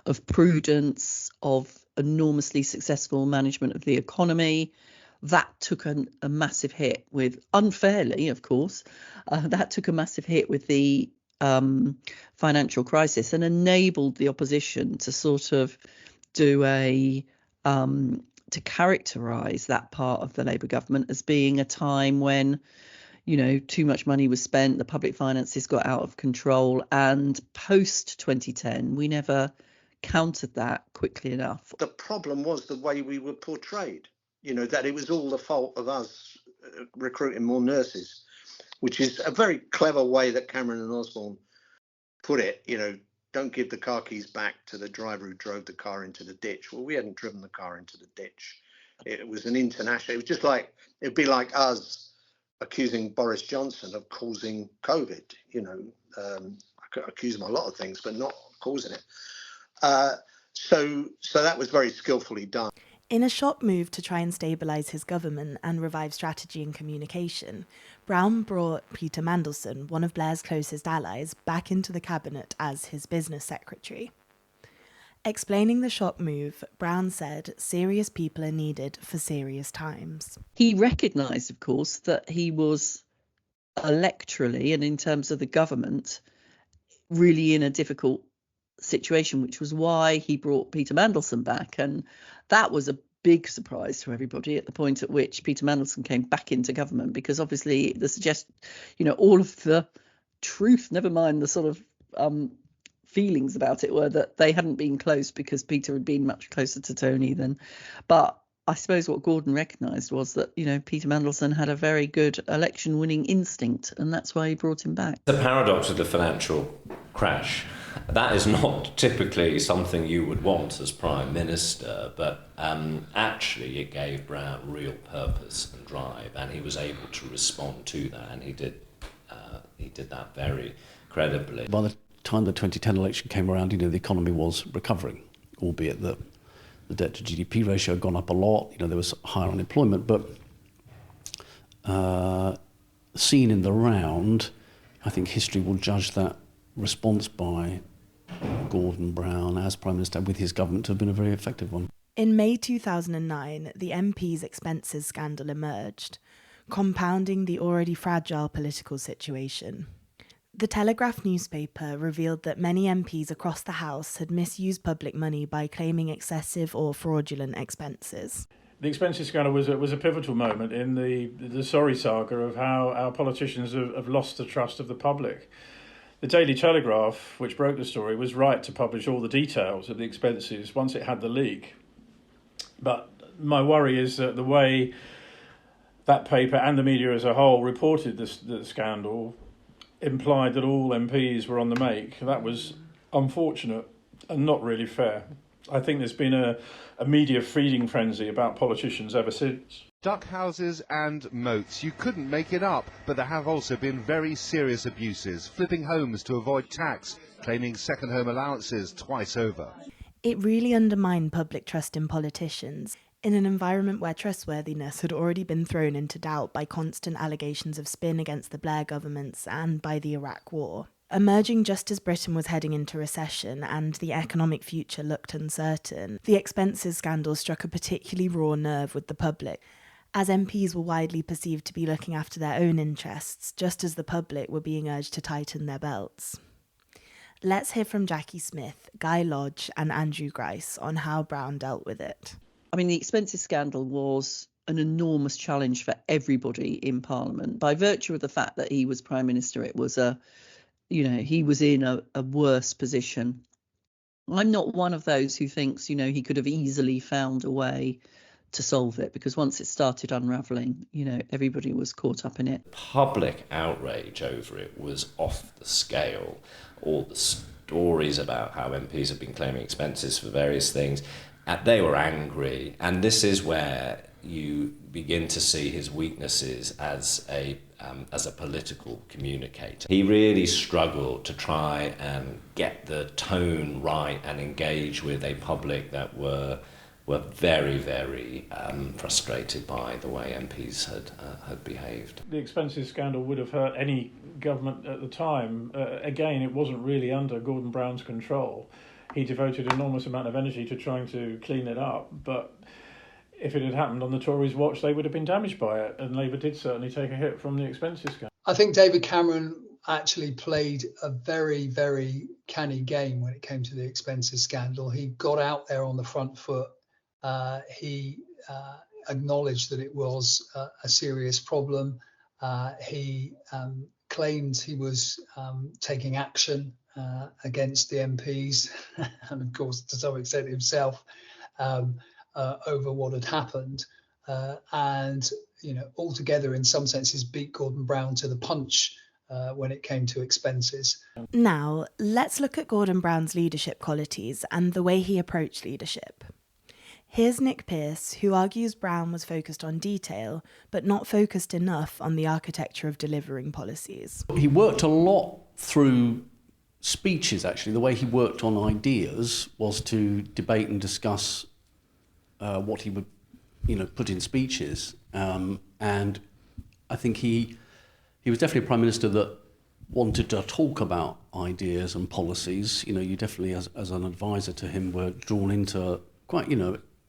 of prudence, of enormously successful management of the economy. That took a massive hit unfairly, of course, that took a massive hit with the financial crisis and enabled the opposition to sort of to characterise that part of the Labour government as being a time when, too much money was spent, the public finances got out of control, and post 2010, we never countered that quickly enough. The problem was the way we were portrayed, that it was all the fault of us recruiting more nurses, which is a very clever way that Cameron and Osborne put it. Don't give the car keys back to the driver who drove the car into the ditch. Well, we hadn't driven the car into the ditch. It was an international. It was just like, it'd be like us accusing Boris Johnson of causing COVID. I could accuse him of a lot of things, but not causing it. So that was very skillfully done. In a shock move to try and stabilise his government and revive strategy and communication, Brown brought Peter Mandelson, one of Blair's closest allies, back into the cabinet as his business secretary. Explaining the shock move, Brown said serious people are needed for serious times. He recognised, of course, that he was electorally and in terms of the government really in a difficult situation, which was why he brought Peter Mandelson back. And that was a big surprise to everybody at the point at which Peter Mandelson came back into government, because obviously all of the truth, never mind the sort of feelings about it, were that they hadn't been close because Peter had been much closer to Tony than. But I suppose what Gordon recognised was that, Peter Mandelson had a very good election winning instinct, and that's why he brought him back. The paradox of the financial crash, that is not typically something you would want as Prime Minister, but actually it gave Brown real purpose and drive, and he was able to respond to that, and he did that very credibly. By the time the 2010 election came around, the economy was recovering, albeit that the debt to GDP ratio had gone up a lot. There was higher unemployment, but seen in the round, I think history will judge that response by Gordon Brown as Prime Minister with his government to have been a very effective one. In May 2009, the MP's expenses scandal emerged, compounding the already fragile political situation. The Telegraph newspaper revealed that many MPs across the House had misused public money by claiming excessive or fraudulent expenses. The expenses scandal was a pivotal moment in the sorry saga of how our politicians have lost the trust of the public. The Daily Telegraph, which broke the story, was right to publish all the details of the expenses once it had the leak. But my worry is that the way that paper and the media as a whole reported the scandal implied that all MPs were on the make. That was unfortunate and not really fair. I think there's been a media feeding frenzy about politicians ever since. Duck houses and moats. You couldn't make it up, but there have also been very serious abuses, flipping homes to avoid tax, claiming second home allowances twice over. It really undermined public trust in politicians, in an environment where trustworthiness had already been thrown into doubt by constant allegations of spin against the Blair governments and by the Iraq War. Emerging just as Britain was heading into recession and the economic future looked uncertain, the expenses scandal struck a particularly raw nerve with the public, as MPs were widely perceived to be looking after their own interests, just as the public were being urged to tighten their belts. Let's hear from Jacqui Smith, Guy Lodge and Andrew Grice on how Brown dealt with it. I mean, the expenses scandal was an enormous challenge for everybody in Parliament. By virtue of the fact that he was Prime Minister, it was he was in a worse position. I'm not one of those who thinks, he could have easily found a way to solve it, because once it started unravelling, everybody was caught up in it. Public outrage over it was off the scale. All the stories about how MPs have been claiming expenses for various things, they were angry, and this is where you begin to see his weaknesses as a political communicator. He really struggled to try and get the tone right and engage with a public that were very, very frustrated by the way MPs had behaved. The expenses scandal would have hurt any government at the time. Again, it wasn't really under Gordon Brown's control. He devoted an enormous amount of energy to trying to clean it up, but if it had happened on the Tories' watch, they would have been damaged by it, and Labour did certainly take a hit from the expenses scandal. I think David Cameron actually played a very, very canny game when it came to the expenses scandal. He got out there on the front foot. He acknowledged that it was a serious problem. He claimed he was taking action against the MPs, and of course to some extent himself, over what had happened, and altogether in some senses beat Gordon Brown to the punch when it came to expenses. Now, let's look at Gordon Brown's leadership qualities and the way he approached leadership. Here's Nick Pearce, who argues Brown was focused on detail, but not focused enough on the architecture of delivering policies. He worked a lot through speeches, actually. The way he worked on ideas was to debate and discuss what he would, put in speeches. And I think he was definitely a Prime Minister that wanted to talk about ideas and policies. You definitely, as an advisor to him, were drawn into quite,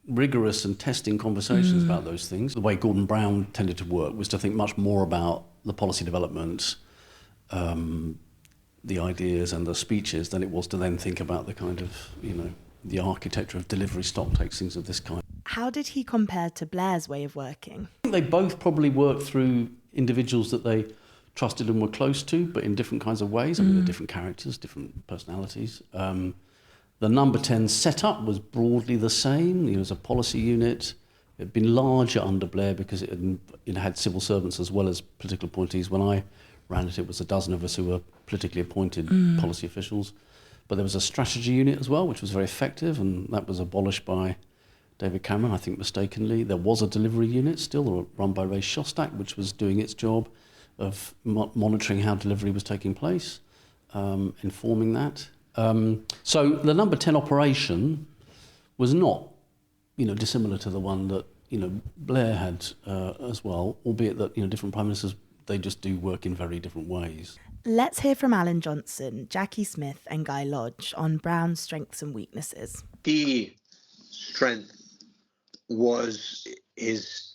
rigorous and testing conversations about those things. The way Gordon Brown tended to work was to think much more about the policy development, the ideas and the speeches than it was to then think about the kind of, the architecture of delivery, stock takes, things of this kind. How did he compare to Blair's way of working? I think they both probably worked through individuals that they trusted and were close to, but in different kinds of ways. I mean, they're different characters, different personalities. The number 10 setup was broadly the same. It was a policy unit. It had been larger under Blair because it had civil servants as well as political appointees. When I ran it, it was a dozen of us who were politically appointed policy officials. But there was a strategy unit as well, which was very effective, and that was abolished by David Cameron, I think mistakenly. There was a delivery unit still run by Ray Shostak, which was doing its job of monitoring how delivery was taking place, informing that. So the number 10 operation was not, dissimilar to the one that, Blair had as well, albeit that, different Prime Ministers, they just do work in very different ways. Let's hear from Alan Johnson, Jacqui Smith and Guy Lodge on Brown's strengths and weaknesses. Key strength was his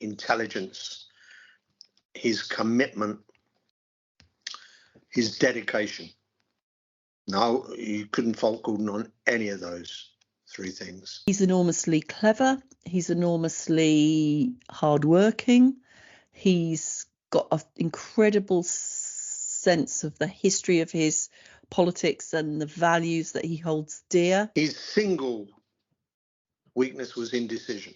intelligence, his commitment, his dedication. No, you couldn't fault Gordon on any of those three things. He's enormously clever. He's enormously hardworking. He's got an incredible sense of the history of his politics and the values that he holds dear. His single weakness was indecision.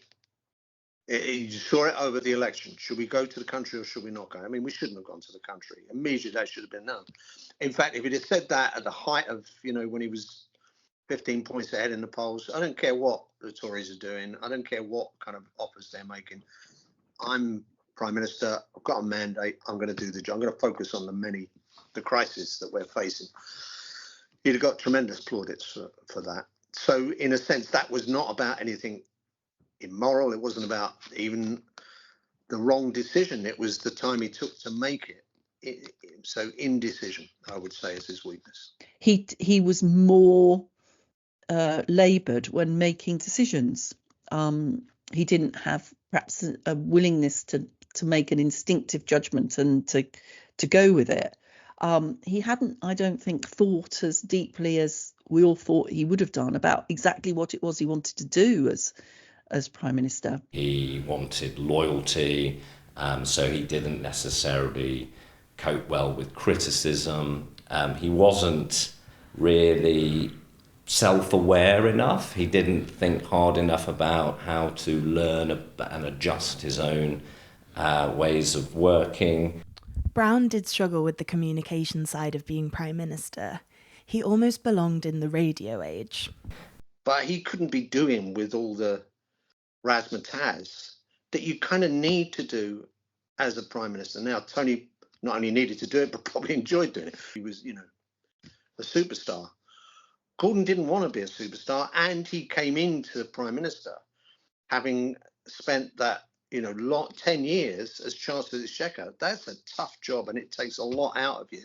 You saw it over the election. Should we go to the country or should we not go? I mean, we shouldn't have gone to the country. Immediately, that should have been known. In fact, if he'd have said that at the height of, when he was 15 points ahead in the polls, I don't care what the Tories are doing. I don't care what kind of offers they're making. I'm Prime Minister. I've got a mandate. I'm going to do the job. I'm going to focus on the crisis that we're facing. He'd have got tremendous plaudits for that. So, in a sense, that was not about anything immoral. It wasn't about even the wrong decision. It was the time he took to make it. So indecision, I would say, is his weakness. He was more laboured when making decisions. He didn't have perhaps a willingness to make an instinctive judgment and to go with it. He hadn't, I don't think, thought as deeply as we all thought he would have done about exactly what it was he wanted to do as Prime Minister. He wanted loyalty, so he didn't necessarily cope well with criticism. He wasn't really self-aware enough. He didn't think hard enough about how to learn and adjust his own ways of working. Brown did struggle with the communication side of being Prime Minister. He almost belonged in the radio age. But he couldn't be doing with all the razzmatazz that you kind of need to do as a Prime Minister. Now, Tony not only needed to do it, but probably enjoyed doing it. He was, a superstar. Gordon didn't want to be a superstar, and he came into Prime Minister having spent that, 10 years as Chancellor of the Exchequer. That's a tough job, and it takes a lot out of you.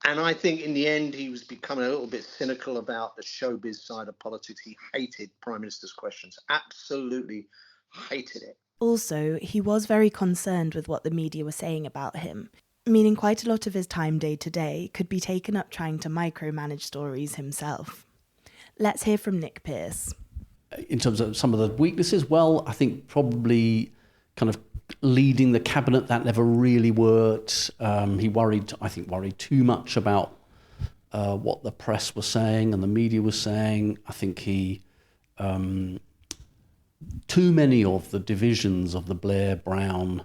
And I think in the end, he was becoming a little bit cynical about the showbiz side of politics. He hated Prime Minister's questions, absolutely hated it. Also, he was very concerned with what the media were saying about him, meaning quite a lot of his time day to day could be taken up trying to micromanage stories himself. Let's hear from Nick Pearce. In terms of some of the weaknesses, well, I think probably kind of leading the cabinet, that never really worked. He worried too much about what the press was saying and the media was saying. I think too many of the divisions of the Blair-Brown,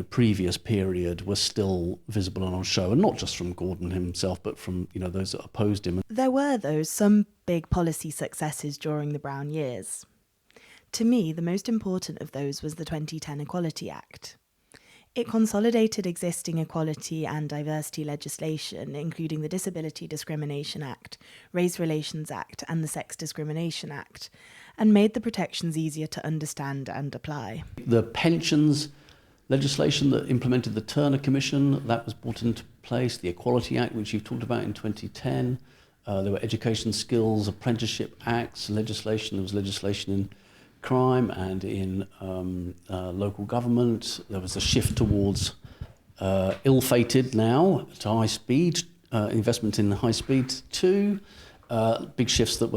previous period were still visible and on show, and not just from Gordon himself, but from, those that opposed him. There were, though, some big policy successes during the Brown years. To me, the most important of those was the 2010 Equality Act. It consolidated existing equality and diversity legislation, including the Disability Discrimination Act, Race Relations Act, and the Sex Discrimination Act, and made the protections easier to understand and apply. The pensions legislation that implemented the Turner Commission, that was brought into place. The Equality Act, which you've talked about in 2010. There were education skills, apprenticeship acts, legislation. There was legislation in crime and in local government. There was a shift towards ill-fated now to high speed, investment in high speed too. Big shifts that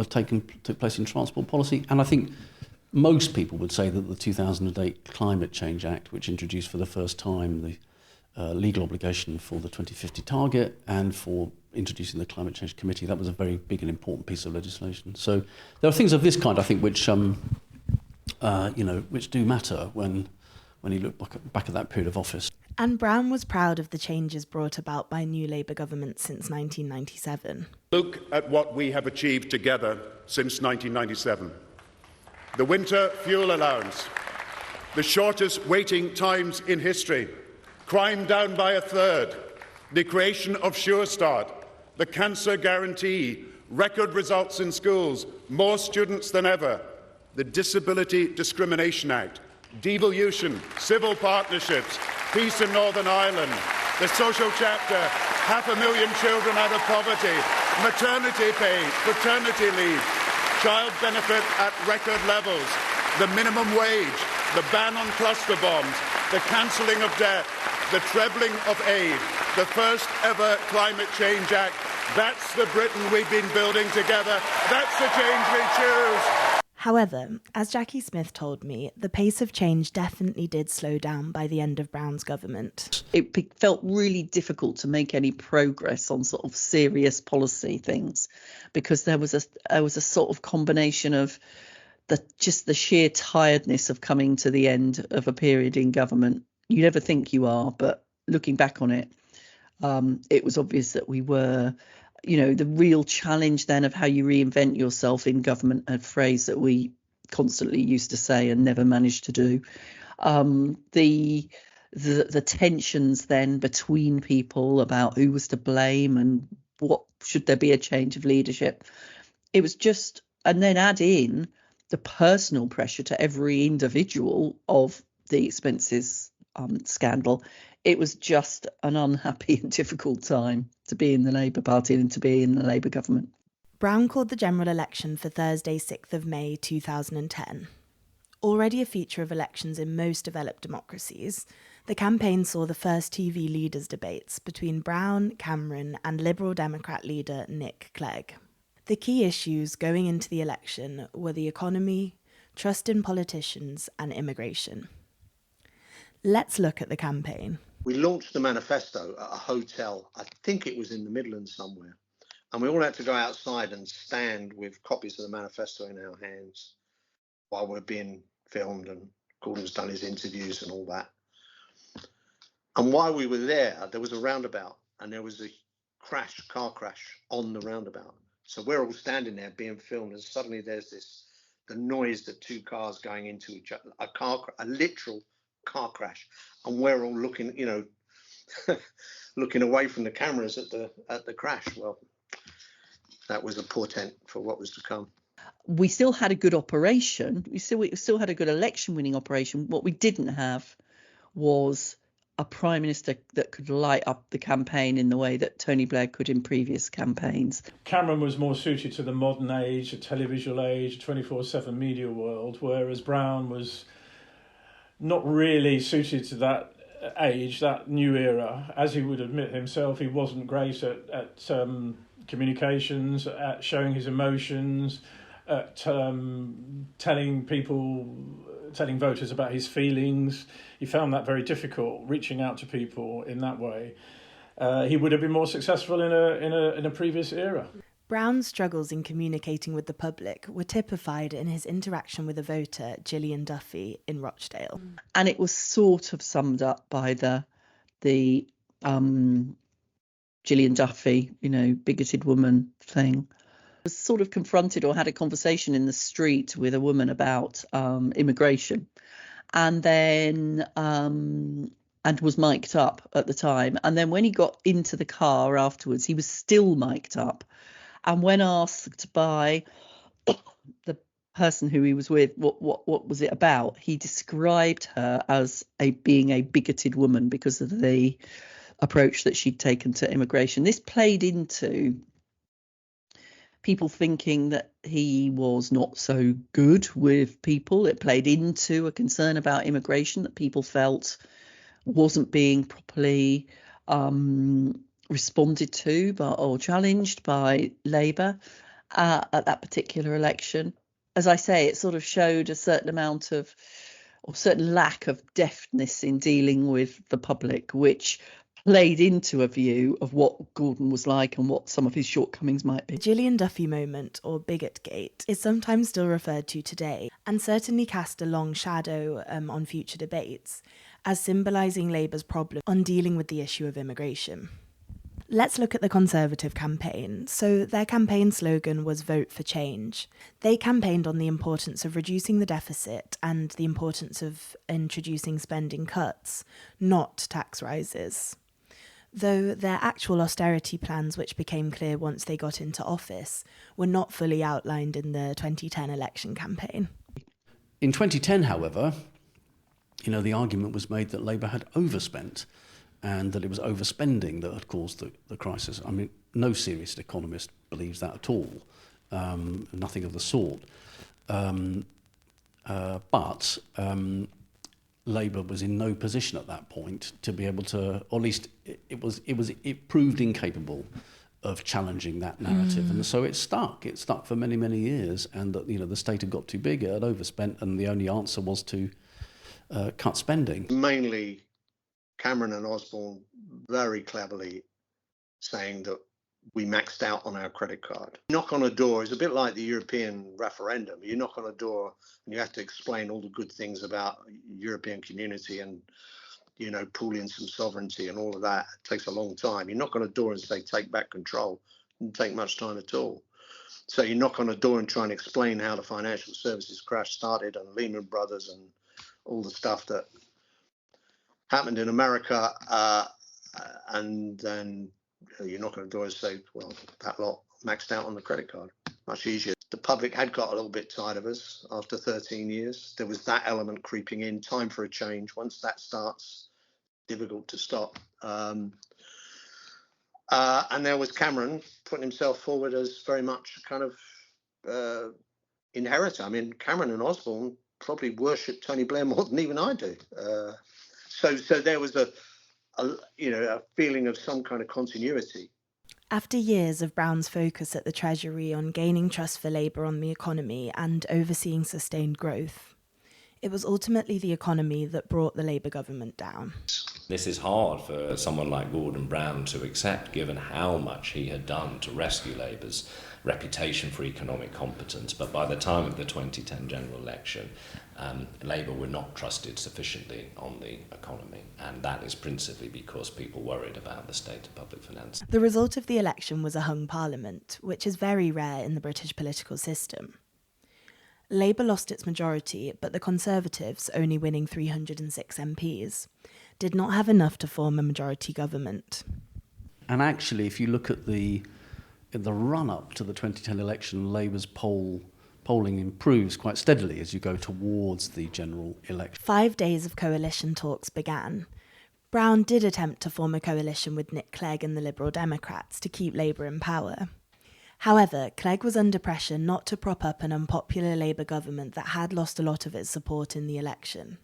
took place in transport policy. And I think most people would say that the 2008 Climate Change Act, which introduced for the first time the legal obligation for the 2050 target and for introducing the Climate Change Committee, that was a very big and important piece of legislation. So there are things of this kind, I think, which which do matter when you look back at that period of office. And Brown was proud of the changes brought about by new Labour governments since 1997. Look at what we have achieved together since 1997. The winter fuel allowance, the shortest waiting times in history, crime down by a third, the creation of Sure Start, the cancer guarantee, record results in schools, more students than ever, the Disability Discrimination Act, devolution, civil partnerships, peace in Northern Ireland, the social chapter, 500,000 children out of poverty, maternity pay, paternity leave, child benefit at record levels, the minimum wage, the ban on cluster bombs, the cancelling of debt, the trebling of aid, the first ever Climate Change Act. That's the Britain we've been building together. That's the change we choose. However, as Jacqui Smith told me, the pace of change definitely did slow down by the end of Brown's government. It felt really difficult to make any progress on sort of serious policy things because there was a sort of combination of the sheer tiredness of coming to the end of a period in government. You never think you are, but looking back on it, it was obvious that we were. The real challenge then of how you reinvent yourself in government, a phrase that we constantly used to say and never managed to do. The tensions then between people about who was to blame and what should there be a change of leadership. It was just, and then add in the personal pressure to every individual of the expenses scandal. It was just an unhappy and difficult time to be in the Labour Party and to be in the Labour government. Brown called the general election for Thursday, 6th of May 2010. Already a feature of elections in most developed democracies, the campaign saw the first TV leaders' debates between Brown, Cameron and Liberal Democrat leader Nick Clegg. The key issues going into the election were the economy, trust in politicians and immigration. Let's look at the campaign. We launched the manifesto at a hotel, I think it was in the Midlands somewhere, and we all had to go outside and stand with copies of the manifesto in our hands while we're being filmed and Gordon's done his interviews and all that. And while we were there was a roundabout and there was a car crash on the roundabout. So we're all standing there being filmed and suddenly there's the noise that two cars going into each other, a literal car crash, and we're all looking, looking away from the cameras at the crash. Well, that was a portent for what was to come. We still had a good operation. We still had a good election-winning operation. What we didn't have was a prime minister that could light up the campaign in the way that Tony Blair could in previous campaigns. Cameron was more suited to the modern age, a televisual age, 24/7 media world, whereas Brown was not really suited to that age, that new era. As he would admit himself, he wasn't great at communications, at showing his emotions, at telling voters about his feelings. He found that very difficult, reaching out to people in that way. he would have been more successful in a previous era. Brown's struggles in communicating with the public were typified in his interaction with a voter, Gillian Duffy, in Rochdale. And it was sort of summed up by the Gillian Duffy, bigoted woman thing. Was sort of confronted or had a conversation in the street with a woman about immigration, and then and was mic'd up at the time. And then when he got into the car afterwards, he was still mic'd up. And when asked by the person who he was with what was it about, he described her as being a bigoted woman because of the approach that she'd taken to immigration. This played into people thinking that he was not so good with people. It played into a concern about immigration that people felt wasn't being properly responded to or challenged by Labour at that particular election. As I say, it sort of showed a certain lack of deftness in dealing with the public, which played into a view of what Gordon was like and what some of his shortcomings might be. The Gillian Duffy moment, or Bigotgate, is sometimes still referred to today, and certainly cast a long shadow on future debates, as symbolising Labour's problem on dealing with the issue of immigration. Let's look at the Conservative campaign. So their campaign slogan was Vote for Change. They campaigned on the importance of reducing the deficit and the importance of introducing spending cuts, not tax rises. Though their actual austerity plans, which became clear once they got into office, were not fully outlined in the 2010 election campaign. In 2010, however, the argument was made that Labour had overspent and that it was overspending that had caused the crisis. I mean, no serious economist believes that at all, nothing of the sort. But Labour was in no position at that point to be able to, or at least it proved incapable of challenging that narrative, and so it stuck for many, many years, and that the state had got too big, it had overspent, and the only answer was to cut spending. Mainly Cameron and Osborne very cleverly saying that we maxed out on our credit card. Knock on a door is a bit like the European referendum. You knock on a door and you have to explain all the good things about European community and, pooling some sovereignty and all of that. It takes a long time. You knock on a door and say, take back control. It doesn't take much time at all. So you knock on a door and try and explain how the financial services crash started and Lehman Brothers and all the stuff that happened in America, and then you knock on the door and say, well, that lot maxed out on the credit card. Much easier. The public had got a little bit tired of us after 13 years. There was that element creeping in, time for a change. Once that starts, difficult to stop. And there was Cameron putting himself forward as very much kind of inheritor. I mean, Cameron and Osborne probably worship Tony Blair more than even I do. So there was a feeling of some kind of continuity. After years of Brown's focus at the Treasury on gaining trust for Labour on the economy and overseeing sustained growth, it was ultimately the economy that brought the Labour government down. This is hard for someone like Gordon Brown to accept, given how much he had done to rescue Labour's reputation for economic competence. But by the time of the 2010 general election, Labour were not trusted sufficiently on the economy, and that is principally because people worried about the state of public finance. The result of the election was a hung parliament, which is very rare in the British political system. Labour lost its majority, but the Conservatives, only winning 306 MPs, did not have enough to form a majority government. And actually, if you look at in the run-up to the 2010 election, Labour's polling improves quite steadily as you go towards the general election. 5 days of coalition talks began. Brown did attempt to form a coalition with Nick Clegg and the Liberal Democrats to keep Labour in power. However, Clegg was under pressure not to prop up an unpopular Labour government that had lost a lot of its support in the election.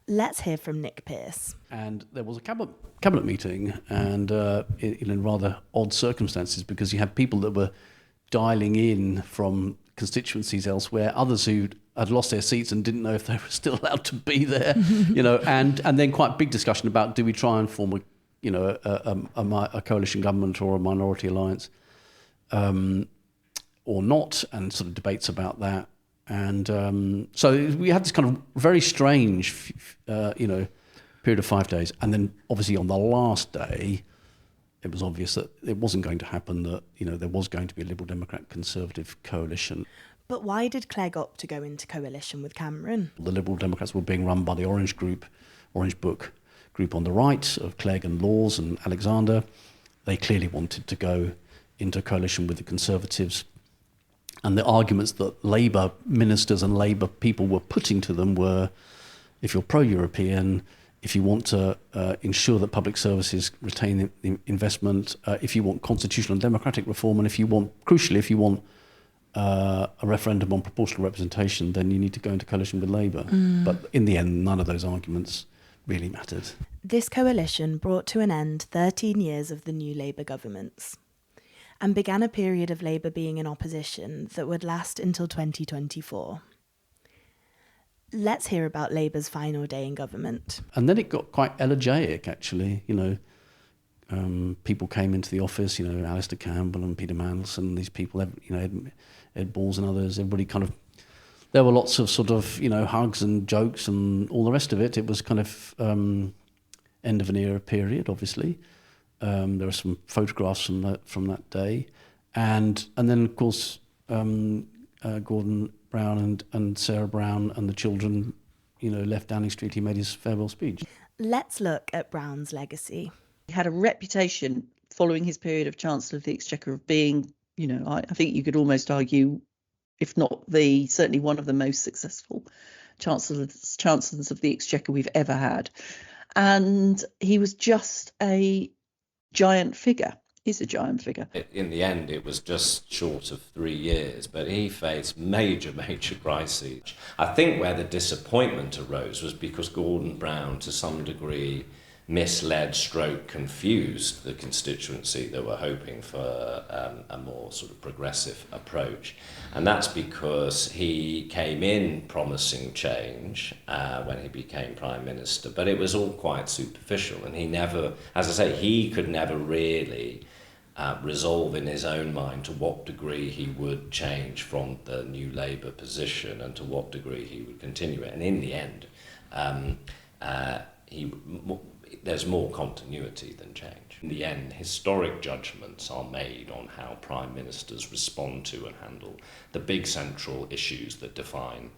Let's hear from Nick Pearce. And there was a cabinet meeting, and in rather odd circumstances, because you had people that were dialing in from constituencies elsewhere, others who had lost their seats and didn't know if they were still allowed to be there, and then quite big discussion about, do we try and form a coalition government or a minority alliance or not, and sort of debates about that. And so we had this kind of very strange, period of 5 days. And then obviously on the last day, it was obvious that it wasn't going to happen, that, there was going to be a Liberal Democrat Conservative coalition. But why did Clegg opt to go into coalition with Cameron? The Liberal Democrats were being run by the Orange Book group on the right, of Clegg and Laws and Alexander. They clearly wanted to go into coalition with the Conservatives. And the arguments that Labour ministers and Labour people were putting to them were, if you're pro-European, if you want to ensure that public services retain investment, if you want constitutional and democratic reform, and if you want a referendum on proportional representation, then you need to go into coalition with Labour. But in the end, none of those arguments really mattered. This coalition brought to an end 13 years of the new Labour governments and began a period of Labour being in opposition that would last until 2024. Let's hear about Labour's final day in government. And then it got quite elegiac, actually. People came into the office, Alistair Campbell and Peter Mandelson, these people, Ed Balls and others, everybody kind of, there were lots of sort of, hugs and jokes and all the rest of it. It was kind of end of an era period, obviously. There are some photographs from that day. And then, of course, Gordon Brown and Sarah Brown and the children, left Downing Street. He made his farewell speech. Let's look at Brown's legacy. He had a reputation following his period of Chancellor of the Exchequer of being, I think you could almost argue, if not certainly one of the most successful chancellors of the Exchequer we've ever had. And he was just a giant figure. He's a giant figure. In the end, it was just short of 3 years, but he faced major crises. I think where the disappointment arose was because Gordon Brown, to some degree, misled / confused the constituency that were hoping for a more sort of progressive approach. And that's because he came in promising change when he became Prime Minister, but it was all quite superficial, and he never, as I say, he could never really resolve in his own mind to what degree he would change from the new Labour position and to what degree he would continue it. And in the end, there's more continuity than change. In the end, historic judgments are made on how prime ministers respond to and handle the big central issues that define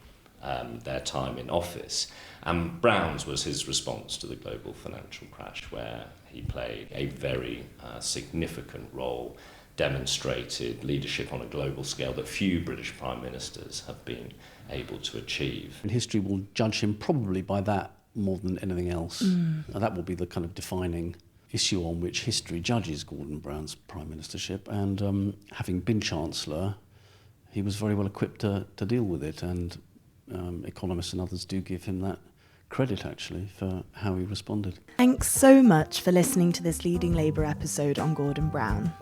their time in office. And Brown's was his response to the global financial crash, where he played a very significant role, demonstrated leadership on a global scale that few British prime ministers have been able to achieve. And history will judge him probably by that more than anything else. And that will be the kind of defining issue on which history judges Gordon Brown's prime ministership. And having been Chancellor, he was very well equipped to deal with it. And economists and others do give him that credit, actually, for how he responded. Thanks so much for listening to this Leading Labour episode on Gordon Brown.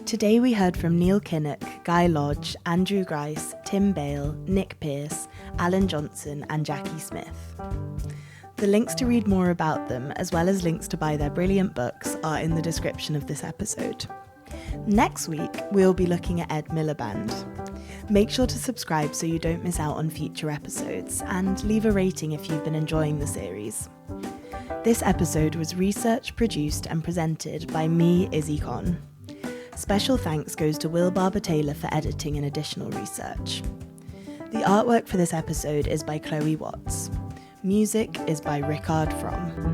Today we heard from Neil Kinnock, Guy Lodge, Andrew Grice, Tim Bale, Nick Pearce, Alan Johnson and Jacqui Smith. The links to read more about them, as well as links to buy their brilliant books, are in the description of this episode. Next week, we'll be looking at Ed Miliband. Make sure to subscribe so you don't miss out on future episodes, and leave a rating if you've been enjoying the series. This episode was researched, produced and presented by me, Izzy Conn. Special thanks goes to Will Barber-Taylor for editing and additional research. The artwork for this episode is by Chloe Watts. Music is by Rickard Fromm.